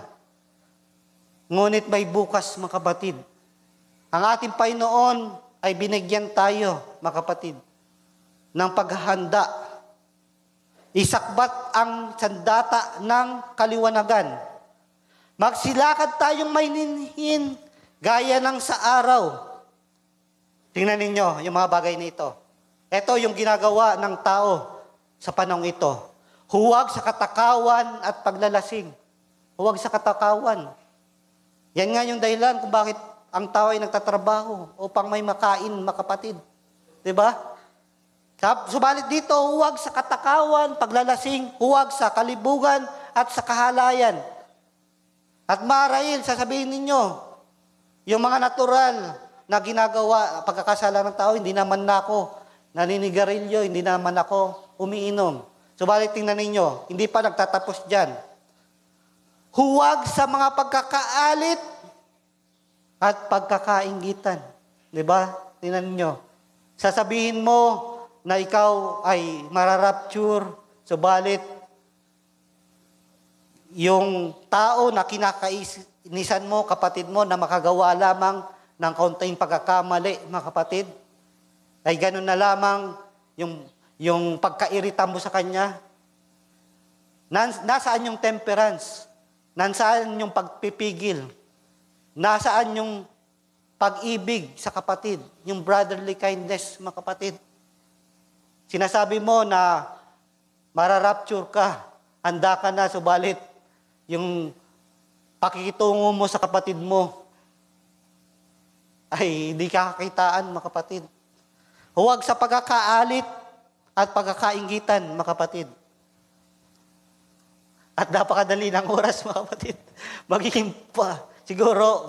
ngunit may bukas, mga kapatid. Ang ating Panginoon ay binigyan tayo, mga kapatid, ng paghahanda. Isakbat ang sandata ng kaliwanagan. Magsilakad tayong may ninhin, gaya ng sa araw. Tingnan ninyo yung mga bagay nito. Ito yung ginagawa ng tao sa panahong ito. Huwag sa katakawan at paglalasing. Huwag sa katakawan. Yan nga yung dahilan kung bakit ang tao ay nagtatrabaho upang may makain, mga kapatid. Diba? Subalit dito, huwag sa katakawan, paglalasing, huwag sa kalibugan at sa kahalayan. At marahil, sasabihin ninyo, yung mga natural na ginagawa, pagkakasala ng tao, hindi naman ako naninigarilyo, hindi naman ako umiinom. Subalit tingnan ninyo, hindi pa nagtatapos dyan. Huwag sa mga pagkakaalit at pagkakainggitan. Diba? Tingnan ninyo. Sasabihin mo na ikaw ay mararapture, subalit yung tao na kinakainisan mo, kapatid mo, na makagawa lamang ng kaunting pagkakamali, mga kapatid, ay ganun na lamang yung pagkairita mo sa kanya. Nasaan yung temperance? Nasaan yung pagpipigil? Nasaan yung pag-ibig sa kapatid? Yung brotherly kindness, mga kapatid? Sinasabi mo na mararapture ka, handa ka na, subalit yung pakikitungo mo sa kapatid mo ay hindi kakakitaan, mga kapatid. Huwag sa pagkakaalit at pagkakainggitan, mga kapatid. At napakadali ng oras, mga kapatid. Magiging pa, siguro,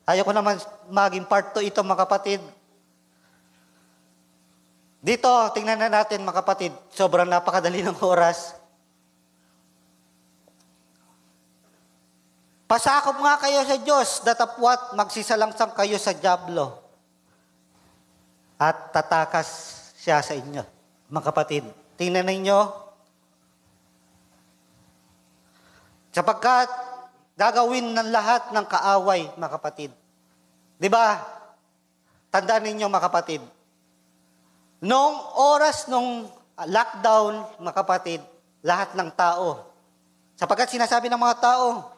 ayoko naman maging part 2 ito, mga kapatid. Dito, tingnan na natin, mga kapatid. Sobrang napakadali ng oras. Pasakop nga kayo sa Diyos, datapwat magsisalangsang kayo sa dyablo. At tatakas siya sa inyo, mga kapatid. Tingnan ninyo, sapagkat gagawin ng lahat ng kaaway, mga kapatid. Di ba? Tandaan ninyo, mga kapatid. Noong oras nung lockdown, mga kapatid, lahat ng tao, sapagkat sinasabi ng mga tao,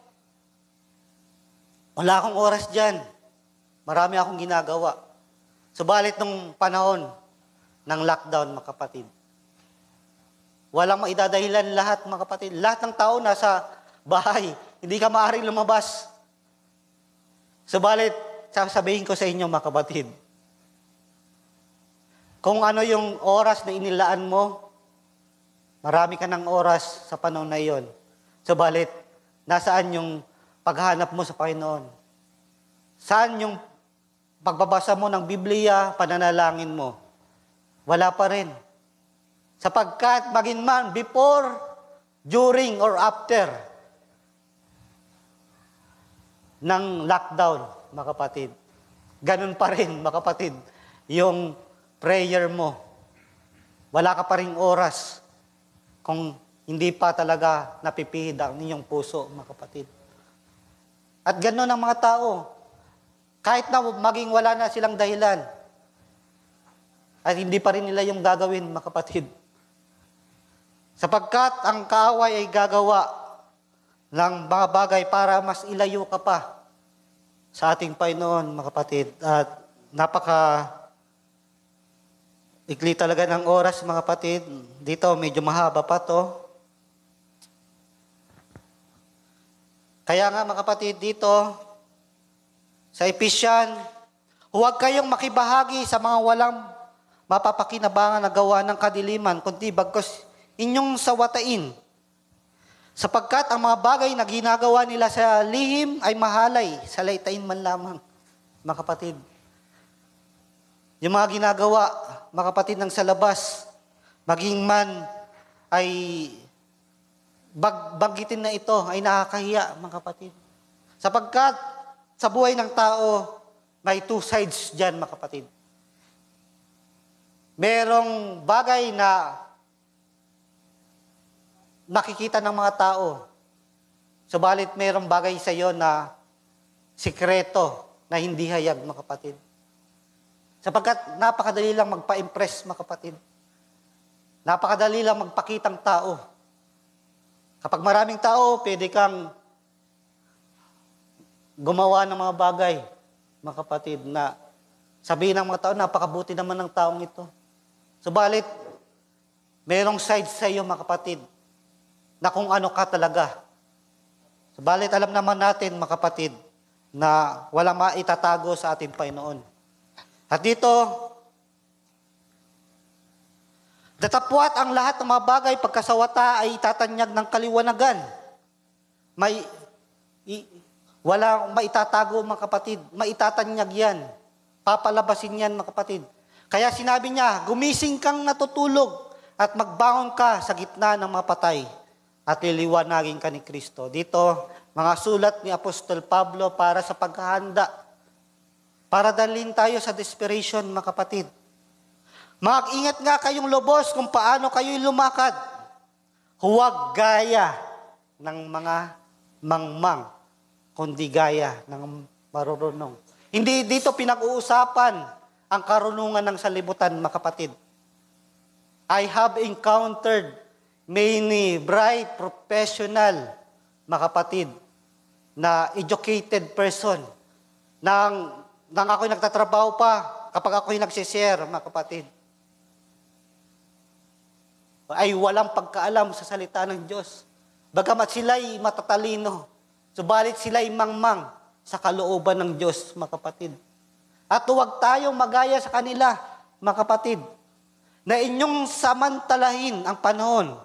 wala akong oras dyan. Marami akong ginagawa. Subalit nung panahon ng lockdown, mga kapatid, walang maidadahilan lahat, mga kapatid. Lahat ng tao nasa bahay. Hindi ka maaaring lumabas. Subalit, sasabihin ko sa inyo, mga kapatid, kung ano yung oras na inilaan mo, marami ka ng oras sa panahon na iyon. Subalit, nasaan yung paghanap mo sa Panginoon? Saan yung pagbabasa mo ng Biblia, pananalangin mo? Wala pa rin. Sapagkat maging man before, during, or after ng lockdown, mga kapatid, ganun pa rin, mga kapatid, yung prayer mo. Wala ka pa rin oras kung hindi pa talaga napipihid ang inyong puso, mga kapatid. At ganun ang mga tao. Kahit na maging wala na silang dahilan, at hindi pa rin nila yung gagawin, mga kapatid. Sapagkat ang kaaway ay gagawa ng mga bagay para mas ilayo ka pa sa ating Panginoon, mga kapatid. At ikli talaga ng oras, mga kapatid. Dito, medyo mahaba pa to. Kaya nga, mga kapatid, dito, sa Ephesians, huwag kayong makibahagi sa mga walang mapapakinabangan na gawa ng kadiliman, kundi bagkus inyong sawatain. Sapagkat ang mga bagay na ginagawa nila sa lihim ay mahalay, sa laytain man lamang, mga kapatid. Yung mga ginagawa, mga kapatid, ng sa labas, maging man ay banggitin na ito ay nakakahiya, mga kapatid. Sapagkat sa buhay ng tao, may two sides dyan, mga kapatid. Merong bagay na nakikita ng mga tao. Subalit merong bagay sa iyo na sikreto na hindi hayag, mga kapatid. Sapagkat napakadali lang magpa-impress, mga kapatid. Napakadali lang magpakitang tao. Kapag maraming tao, pwede kang gumawa ng mga bagay, mga kapatid, na sabihin ng mga tao, napakabuti naman ng taong ito. Subalit, merong side sa iyo, mga kapatid, na kung ano ka talaga. Subalit, alam naman natin, mga kapatid, na walang maitatago sa ating Panginoon. At dito, datapwat ang lahat ng mga bagay pagkasawata ay itatanyag ng kaliwanagan. Walang maitatago, mga kapatid. Maitatanyag yan. Papalabasin yan, mga kapatid. Kaya sinabi niya, gumising kang natutulog at magbangon ka sa gitna ng mga patay at liliwanagin ka ni Kristo. Dito, mga sulat ni Apostol Pablo para sa paghahanda. Para dalhin tayo sa desperation, mga kapatid. Mag-ingat nga kayong lubos kung paano kayo'y lumakad. Huwag gaya ng mga mangmang, kundi gaya ng marurunong. Hindi dito pinag-uusapan ang karunungan ng salibutan, mga kapatid. I have encountered many bright, professional, mga kapatid, na educated person. Nang ako'y nagtatrabaho pa, kapag ako'y nagsishare, mga kapatid, ay walang pagkaalam sa salita ng Diyos. Bagamat sila'y matatalino, subalit sila'y mangmang sa kalooban ng Diyos, mga kapatid. At huwag tayong magaya sa kanila, mga kapatid, na inyong samantalahin ang panahon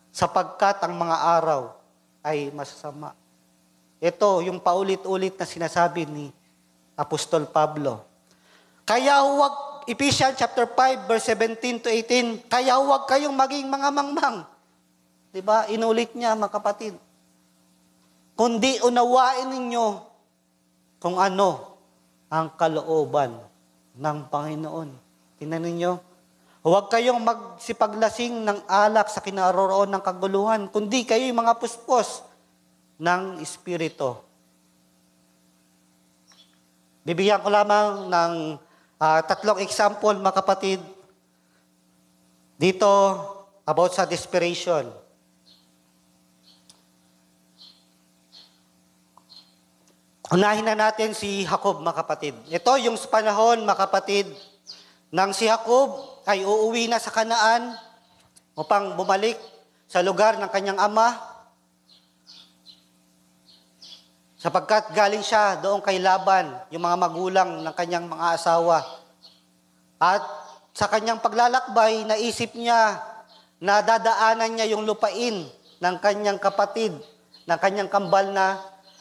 sapagkat ang mga araw ay masasama. Ito yung paulit-ulit na sinasabi ni Apostol Pablo. Kaya huwag, Ephesians chapter 5, verse 17 to 18, kaya huwag kayong maging mga mangmang. Diba? Inulit niya, mga kapatid. Kundi unawain ninyo kung ano ang kalooban ng Panginoon. Tingnan ninyo, huwag kayong magsipaglasing ng alak sa kinaroroon ng kaguluhan, kundi kayo'y mga puspos ng Espiritu. Bibigyan ko lamang ng 3 example, mga kapatid, dito about sa desperation. Unahin na natin si Jacob, mga kapatid. Ito yung panahon, mga kapatid, nang si Jacob ay uuwi na sa Kanaan upang bumalik sa lugar ng kanyang ama, sapagkat galing siya doon kay Laban, yung mga magulang ng kanyang mga asawa. At sa kanyang paglalakbay, naisip niya na dadaanan niya yung lupain ng kanyang kapatid, ng kanyang kambal na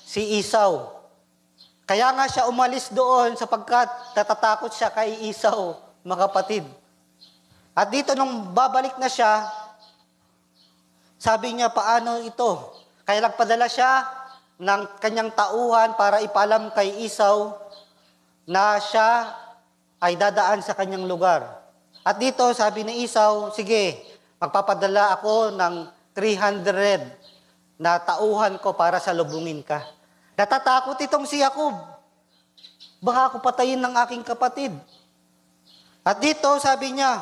si Esau. Kaya nga siya umalis doon sapagkat natatakot siya kay Esau, mga kapatid. At dito nung babalik na siya, sabi niya, paano ito? Kaya nagpadala siya ng kanyang tauhan para ipaalam kay Esau na siya ay dadaan sa kanyang lugar. At dito sabi ni Esau, sige, magpapadala ako ng 300 na tauhan ko para salubungin ka. Natatakot itong si Jacob. Baka ako patayin ng aking kapatid. At dito sabi niya,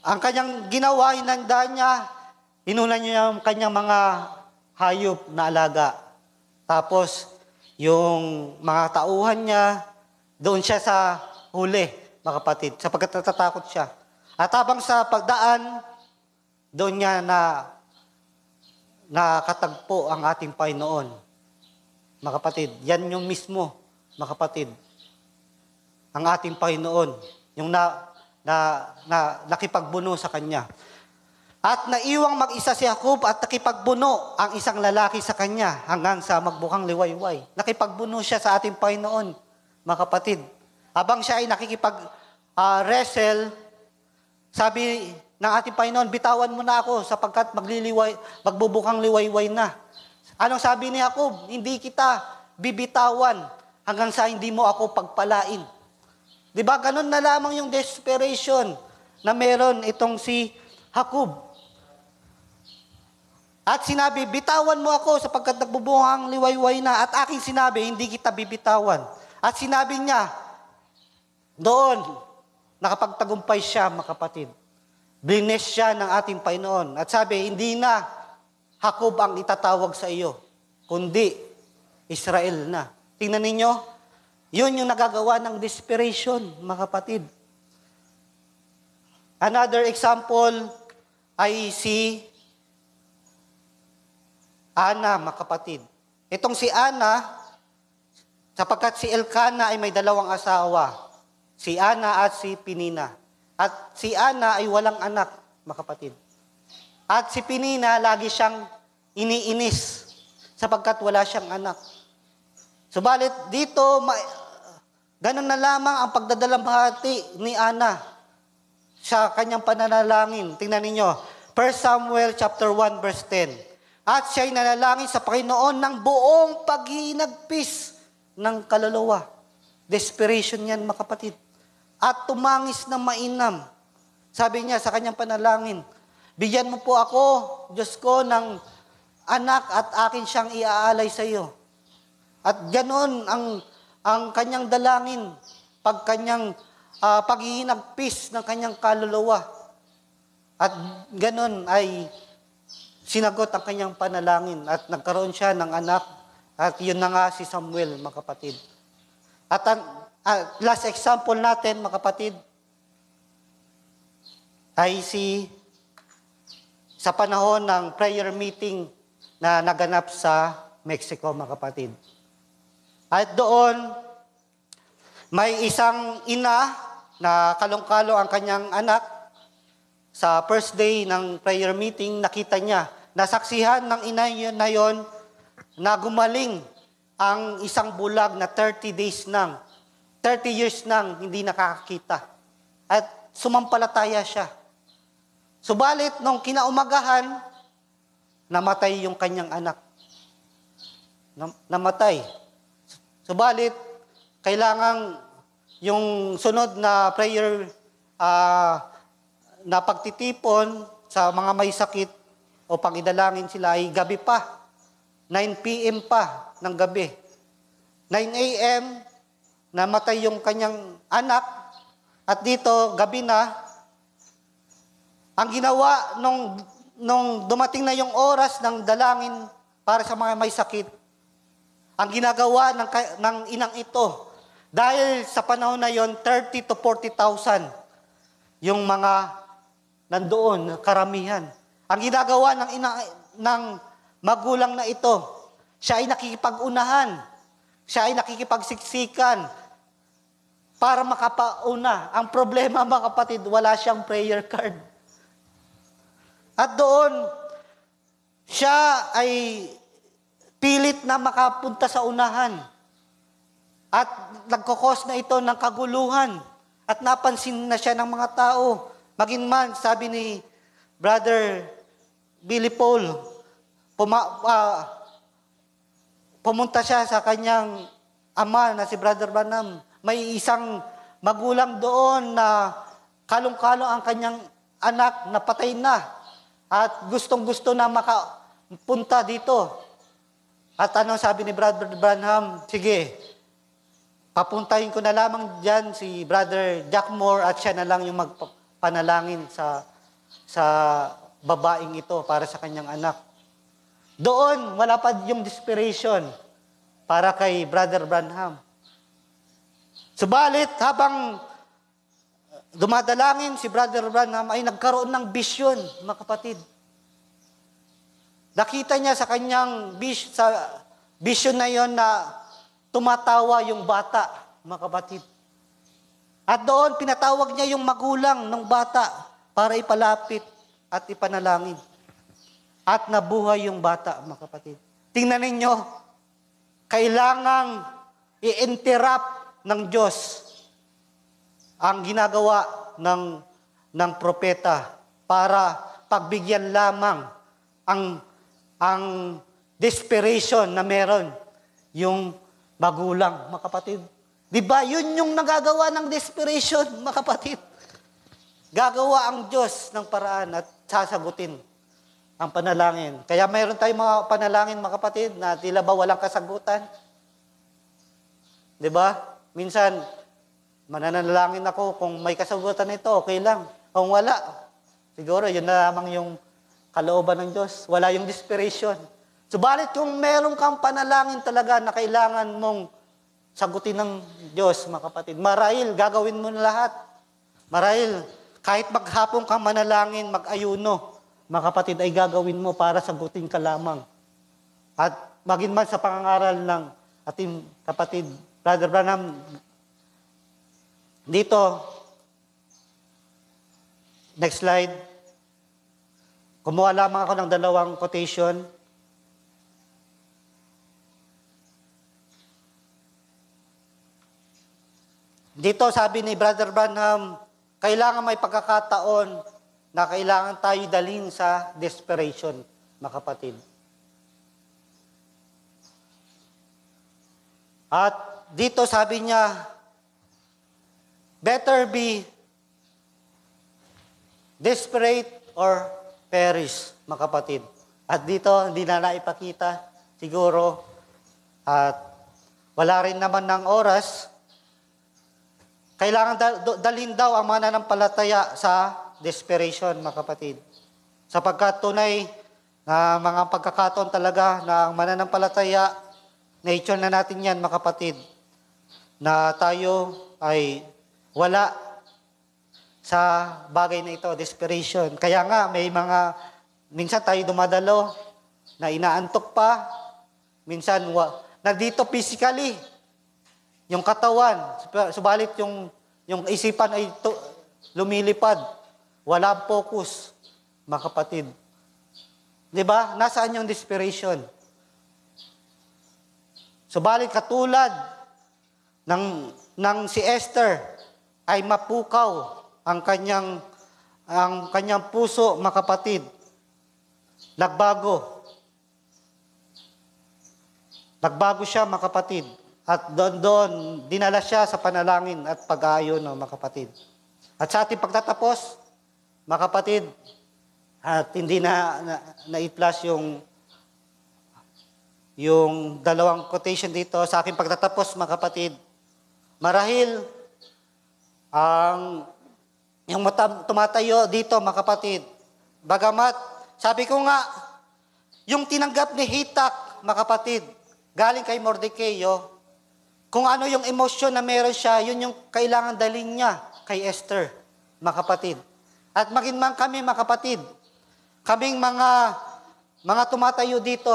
ang kanyang ginawa, hinanda niya, inunan niya yung kanyang mga hayop na alaga. Tapos, yung mga tauhan niya, doon siya sa huli, mga kapatid, sapagkat natatakot siya. At habang sa pagdaan, doon niya nakatagpo ang ating Panginoon. Mga kapatid, yan yung mismo, mga kapatid, ang ating Panginoon, yung nakipagbuno sa kanya. At naiwang mag-isa si Jacob at nakipagbuno ang isang lalaki sa kanya hanggang sa magbukang liwayway. Nakipagbuno siya sa ating Panginoon, mga kapatid. Habang siya ay nakikipag-wrestle, sabi ng ating Panginoon, bitawan mo na ako sapagkat magbubukang liwayway na. Anong sabi ni Jacob? Hindi kita bibitawan hanggang sa hindi mo ako pagpalain. Di ba? Ganun na lamang yung desperation na meron itong si Jacob. At sinabi, bitawan mo ako sapagkat nagbubukang liwayway na. At aking sinabi, hindi kita bibitawan. At sinabi niya, doon, nakapagtagumpay siya, mga kapatid. Blines siya ng ating Panginoon. At sabi, hindi na Jacob ang itatawag sa iyo, kundi Israel na. Tingnan ninyo, yun yung nagagawa ng desperation, mga kapatid. Another example ay si Ana, mga kapatid. Itong si Ana, sapagkat si Elkana ay may 2 asawa, si Ana at si Penina. At si Ana ay walang anak, mga kapatid. At si Penina, lagi siyang iniinis sapagkat wala siyang anak. Subalit dito, ganun na lamang ang pagdadalamhati ni Ana sa kanyang pananalangin. Tingnan ninyo, 1 Samuel chapter 1 verse 10. At siya'y nanalangin sa Panginoon ng buong paghinagpis ng kaluluwa. Desperation yan, mga kapatid. At tumangis na mainam. Sabi niya sa kanyang panalangin, bigyan mo po ako, Diyos ko, ng anak at akin siyang iaalay sa iyo. At ganoon ang kanyang dalangin, paghihinagpis ng kanyang kaluluwa. At ganoon ay sinagot ang kanyang panalangin at nagkaroon siya ng anak. At yun na nga si Samuel, mga kapatid. At ang last example natin, mga kapatid, ay si sa panahon ng prayer meeting na naganap sa Mexico, mga kapatid. At doon, may isang ina na kalong-kalo ang kanyang anak. Sa first day ng prayer meeting, nakita niya, nasaksihan ng ina na yon na gumaling ang isang bulag na 30 days nang, 30 years nang hindi nakakakita. At sumampalataya siya. Subalit, nung kinaumagahan, namatay yung kanyang anak. Namatay. Subalit, kailangang yung sunod na prayer na pagtitipon sa mga may sakit o pang-idalangin sila ay gabi pa. 9 p.m. pa ng gabi. 9 a.m. namatay yung kanyang anak at dito, gabi na, ang ginawa nung dumating na yung oras ng dalangin para sa mga may sakit, ang ginagawa ng inang ito, dahil sa panahon na yon 30 to 40,000 yung mga nandoon, karamihan. Ang ginagawa ng magulang na ito, siya ay nakikipag-unahan, siya ay nakikipagsiksikan para makapauna. Ang problema, mga kapatid, wala siyang prayer card. At doon, siya ay pilit na makapunta sa unahan. At nagkukos na ito ng kaguluhan. At napansin na siya ng mga tao. Maginman, sabi ni Brother Billy Paul, pumunta siya sa kanyang ama na si Brother Branham. May isang magulang doon na kalong-kalong ang kanyang anak na patay na. At gustong-gusto na makapunta dito. At anong sabi ni Brother Branham? Sige, papuntahin ko na lamang dyan si Brother Jack Moore at siya na lang yung magpanalangin sa babaeng ito para sa kanyang anak. Doon, wala pa yung desperation para kay Brother Branham. Subalit, habang dumadalangin si Brother Branham ay nagkaroon ng vision, mga kapatid. Nakita niya sa kanyang vision na yon na tumatawa yung bata, mga kapatid. At doon, pinatawag niya yung magulang ng bata para ipalapit at ipanalangin. At nabuhay yung bata, mga kapatid. Tingnan ninyo, kailangang i-interrupt ng Diyos ang ginagawa ng propeta para pagbigyan lamang ang desperation na meron yung magulang, mga kapatid. Di ba? Yun yung nagagawa ng desperation, mga kapatid. Gagawa ang Diyos ng paraan at sasagutin ang panalangin. Kaya mayroon tayong mga panalangin, mga kapatid, na tila ba walang kasagutan? Di ba? Minsan, mananalangin ako kung may kasagutan ito, okay lang. Kung wala, siguro yun na lamang yung kalooban ng Diyos. Wala yung desperation. Subalit kung meron kang panalangin talaga na kailangan mong sagutin ng Diyos, mga kapatid, marahil gagawin mo na lahat. Marahil kahit maghapon kang manalangin, mag-ayuno, mga kapatid, ay gagawin mo para sagutin ka lamang. At maging man sa pangangaral ng ating kapatid, Brother Branham, dito, next slide. Kumuha lamang ako ng 2 quotation. Dito sabi ni Brother Branham, kailangan may pagkakataon na kailangan tayo dalhin sa desperation, mga kapatid. At dito sabi niya, better be desperate or perish, mga kapatid. At dito, hindi na naipakita, siguro, at wala rin naman ng oras. Kailangan dalhin daw ang mananampalataya sa desperation, mga kapatid. Sapagkat tunay na mga pagkakataon talaga na ang mananampalataya, nature na natin yan, mga kapatid, na tayo ay wala sa bagay na ito, desperation. Kaya nga, may mga minsan tayo dumadalo, na inaantok pa, minsan nandito physically, yung katawan, subalit yung isipan ay lumilipad, wala focus, mga kapatid. Di ba? Nasaan yung desperation? Subalit katulad ng si Esther ay mapukaw ang kanyang puso, mga kapatid. Nagbago siya, mga kapatid. At doon, dinala siya sa panalangin at pag-aayon, mga kapatid. At sa ating pagtatapos, mga kapatid, at hindi na-i-flash yung dalawang quotation dito. Sa aking pagtatapos, mga kapatid, marahil yung tumatayo dito, mga kapatid, bagamat, sabi ko nga, yung tinanggap ni Hitak, mga kapatid, galing kay Mordecai, kung ano yung emosyon na meron siya, yun yung kailangan dalhin niya kay Esther, mga kapatid. At maging man kami, mga kapatid, kaming mga tumatayo dito,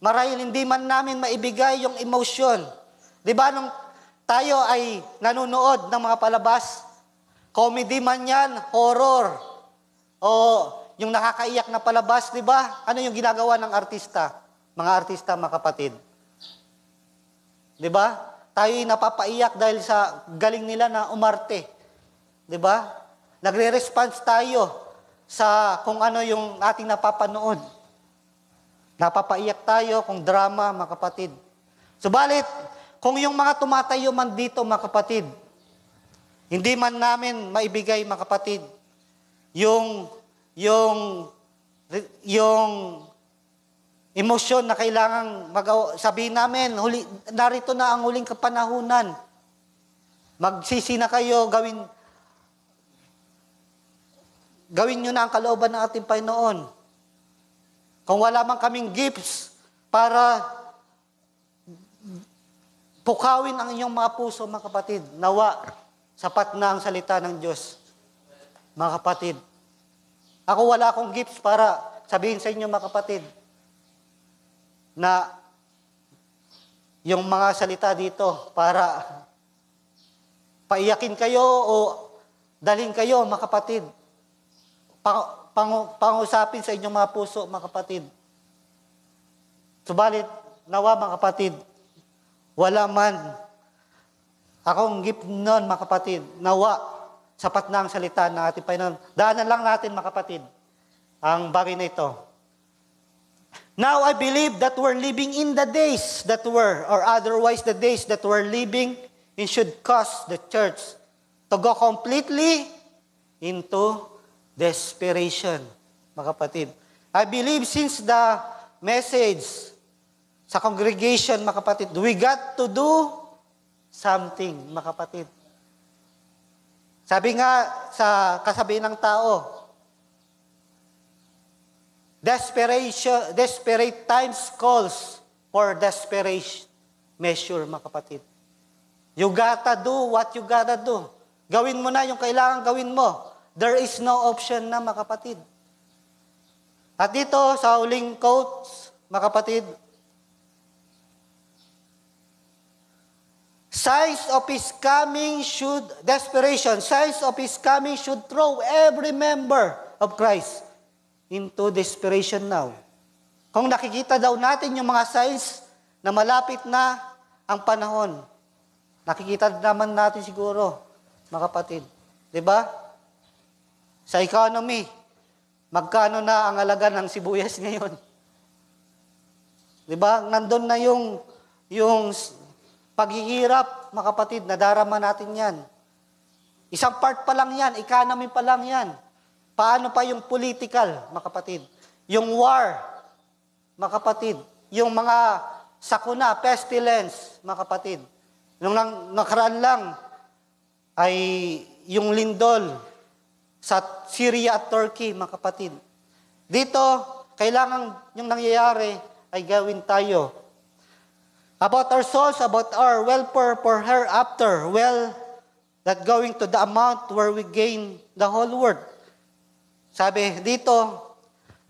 marahil hindi man namin maibigay yung emosyon. Di ba nung tayo ay nanonood ng mga palabas, comedy man yan, horror, o yung nakakaiyak na palabas, di ba? Ano yung ginagawa ng artista? Mga artista, mga kapatid. Di ba? Tayo'y napapaiyak dahil sa galing nila na umarte. Di ba? Nagre-response tayo sa kung ano yung ating napapanood. Napapaiyak tayo kung drama, mga kapatid. Subalit, kung yung mga tumatayo man dito, mga kapatid, hindi man namin maibigay, mga kapatid, yung emosyon na kailangang sabihin namin, narito na ang huling kapanahunan. Magsisi na kayo, gawin nyo na ang kalooban ng ating Panginoon. Kung wala man kaming gifts para pukawin ang inyong mga puso, mga kapatid, nawa, sapat na ang salita ng Diyos. Mga kapatid, ako wala akong gifts para sabihin sa inyo, mga kapatid, na yung mga salita dito para paiyakin kayo o dalhin kayo, mga kapatid. Pangusapin sa inyong mga puso, mga kapatid. Subalit, nawa, mga kapatid, wala man akong gift noon, mga kapatid. Nawa, sapat na ang salita ng ating Panginoon. Daanan lang natin, mga kapatid, ang bagay na ito. Now I believe that we're living in the days that were, or otherwise the days that we're living in should cause the church to go completely into desperation, mga kapatid. I believe since the message sa congregation, mga kapatid, we got to do something, mga kapatid. Sabi nga sa kasabihan ng tao, desperate times calls for desperate measure, mga kapatid. You gotta do what you gotta do. Gawin mo na yung kailangan gawin mo. There is no option na, mga kapatid. At dito, sa huling quotes, mga kapatid, signs of His coming should throw every member of Christ into desperation now. Kung nakikita daw natin yung mga signs na malapit na ang panahon, nakikita naman natin siguro, mga kapatid. Diba? Sa economy, magkano na ang halaga ng sibuyas ngayon? Diba? Nandun na yung paghihirap, mga kapatid, nadarama natin yan. Isang part pa lang yan, economy pa lang yan. Paano pa yung political, mga kapatid? Yung war, mga kapatid. Yung mga sakuna, pestilence, mga kapatid. Nung nakaraan lang, ay yung lindol sa Syria at Turkey, mga kapatid. Dito, kailangan yung nangyayari ay gawin tayo. About our souls, about our welfare for hereafter, that going to the amount where we gain the whole world. Sabi dito,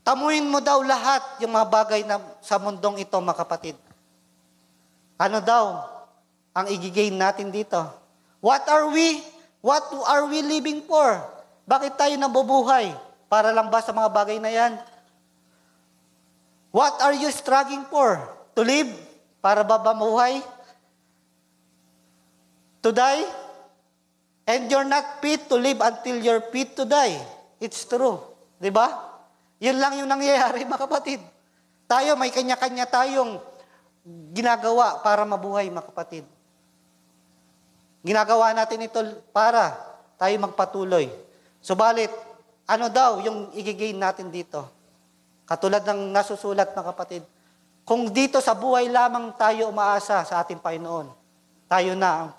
Tamuin mo daw lahat yung mga bagay na sa mundong ito, mga kapatid. Ano daw ang i-gain natin dito? What are we living for? Bakit tayo nabubuhay? Para lang ba sa mga bagay na yan? What are you struggling for? To live? Para ba mamuhay? To die? And you're not fit to live until you're fit to die. It's true. Di ba? Yun lang yung nangyayari, mga kapatid. Tayo, may kanya-kanya tayong ginagawa para mabuhay, mga kapatid. Ginagawa natin ito para tayo magpatuloy. Subalit, ano daw yung i-gain natin dito? Katulad ng nasusulat, mga kapatid. Kung dito sa buhay lamang tayo umaasa sa ating Panginoon, tayo na ang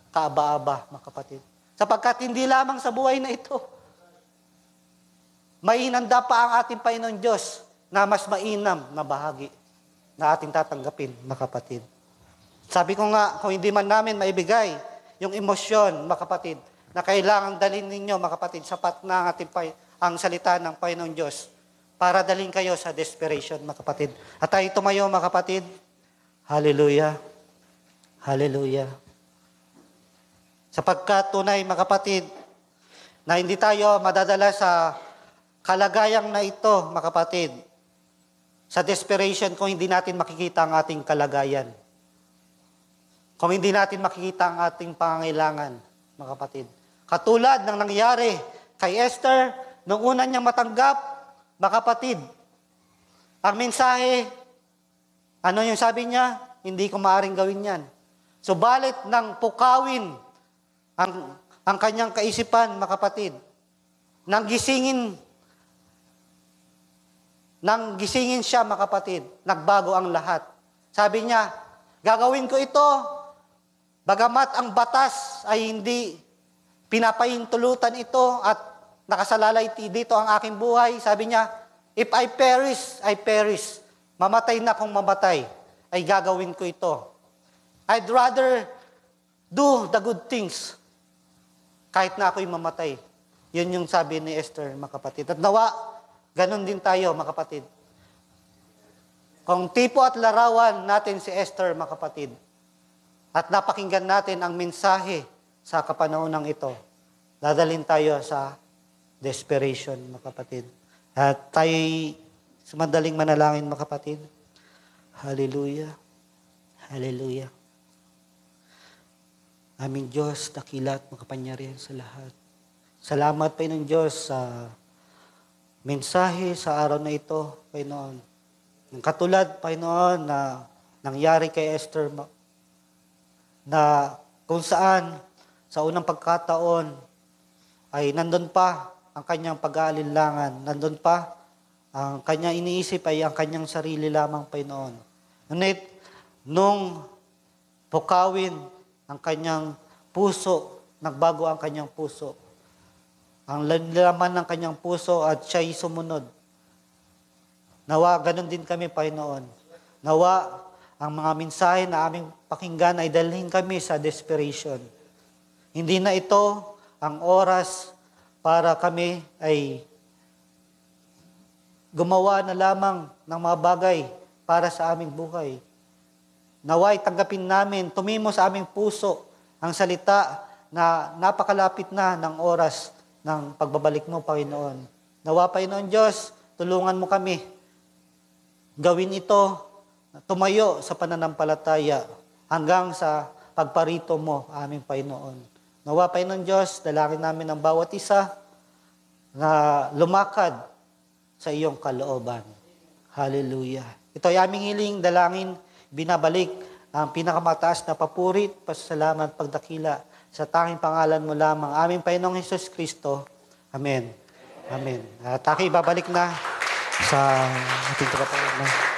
kaaba-aba, mga kapatid. Sapagkat hindi lamang sa buhay na ito, may hinanda pa ang ating Panginoon Diyos na mas mainam na bahagi na ating tatanggapin, mga kapatid. Sabi ko nga, kung hindi man namin maibigay yung emosyon, mga kapatid, na kailangan dalhin ninyo, mga kapatid, sapat na ang salita ng Panginoon Diyos para dalhin kayo sa desperation, mga kapatid. At tayo tumayo, mga kapatid. Hallelujah. Hallelujah. Sapagkat tunay, mga kapatid, na hindi tayo madadala sa kalagayang na ito, mga kapatid, sa desperation kung hindi natin makikita ang ating kalagayan. Kung hindi natin makikita ang ating pangangailangan, mga kapatid. Katulad ng nangyari kay Esther, nung una niyang matanggap, mga kapatid, ang mensahe, ano yung sabi niya? Hindi ko maaaring gawin yan. Subalit nang pukawin ang kanyang kaisipan, mga kapatid, nang gisingin siya, mga kapatid, nagbago ang lahat. Sabi niya, gagawin ko ito, bagamat ang batas ay hindi pinapahintulutan ito at nakasalalay dito ang aking buhay. Sabi niya, if I perish, I perish. Mamatay na kung mamatay, ay gagawin ko ito. I'd rather do the good things kahit na ako'y mamatay. Yun yung sabi ni Esther, mga kapatid. At nawa, ganun din tayo, mga kapatid. Kung tipo at larawan natin si Esther, mga kapatid, at napakinggan natin ang mensahe sa kapanahonang ito, dadalhin tayo sa desperation, mga kapatid. At tayo'y sumadaling manalangin, mga kapatid. Hallelujah. Hallelujah. Aming Diyos, dakila at makapangyarihan sa lahat. Salamat, Panginoon Diyos, sa mensahe sa araw na ito, Panginoon. Ng katulad, Panginoon, na nangyari kay Esther, na kung saan sa unang pagkataon ay nandun pa ang kanyang pag-aalinlangan, nandun pa ang kanyang iniisip ay ang kanyang sarili lamang, Panginoon. Ngunit, nung pukawin ang kanyang puso, nagbago ang kanyang puso. Ang laman ng kanyang puso at siya'y sumunod. Nawa, ganun din kami, Panginoon. Nawa, ang mga mensahe na aming pakinggan ay dalhin kami sa desperation. Hindi na ito ang oras para kami ay gumawa na lamang ng mga bagay para sa aming buhay. Naway tanggapin namin, tumimo sa aming puso ang salita na napakalapit na ng oras ng pagbabalik mo, Panginoon. Nawa, Panginoon Diyos, tulungan mo kami. Gawin ito, tumayo sa pananampalataya hanggang sa pagparito mo, aming Panginoon. Nawa, Panginoon Diyos, dalangin namin ang bawat isa na lumakad sa iyong kalooban. Hallelujah. Ito ay aming hiling, dalangin, binabalik ang pinakamataas na papurit, pasasalamat, pagdakila sa tanging pangalan mo lamang, aming Panginoong Hesus Kristo. Amen. Amen. At ako'y babalik na sa ating tagapangalaman.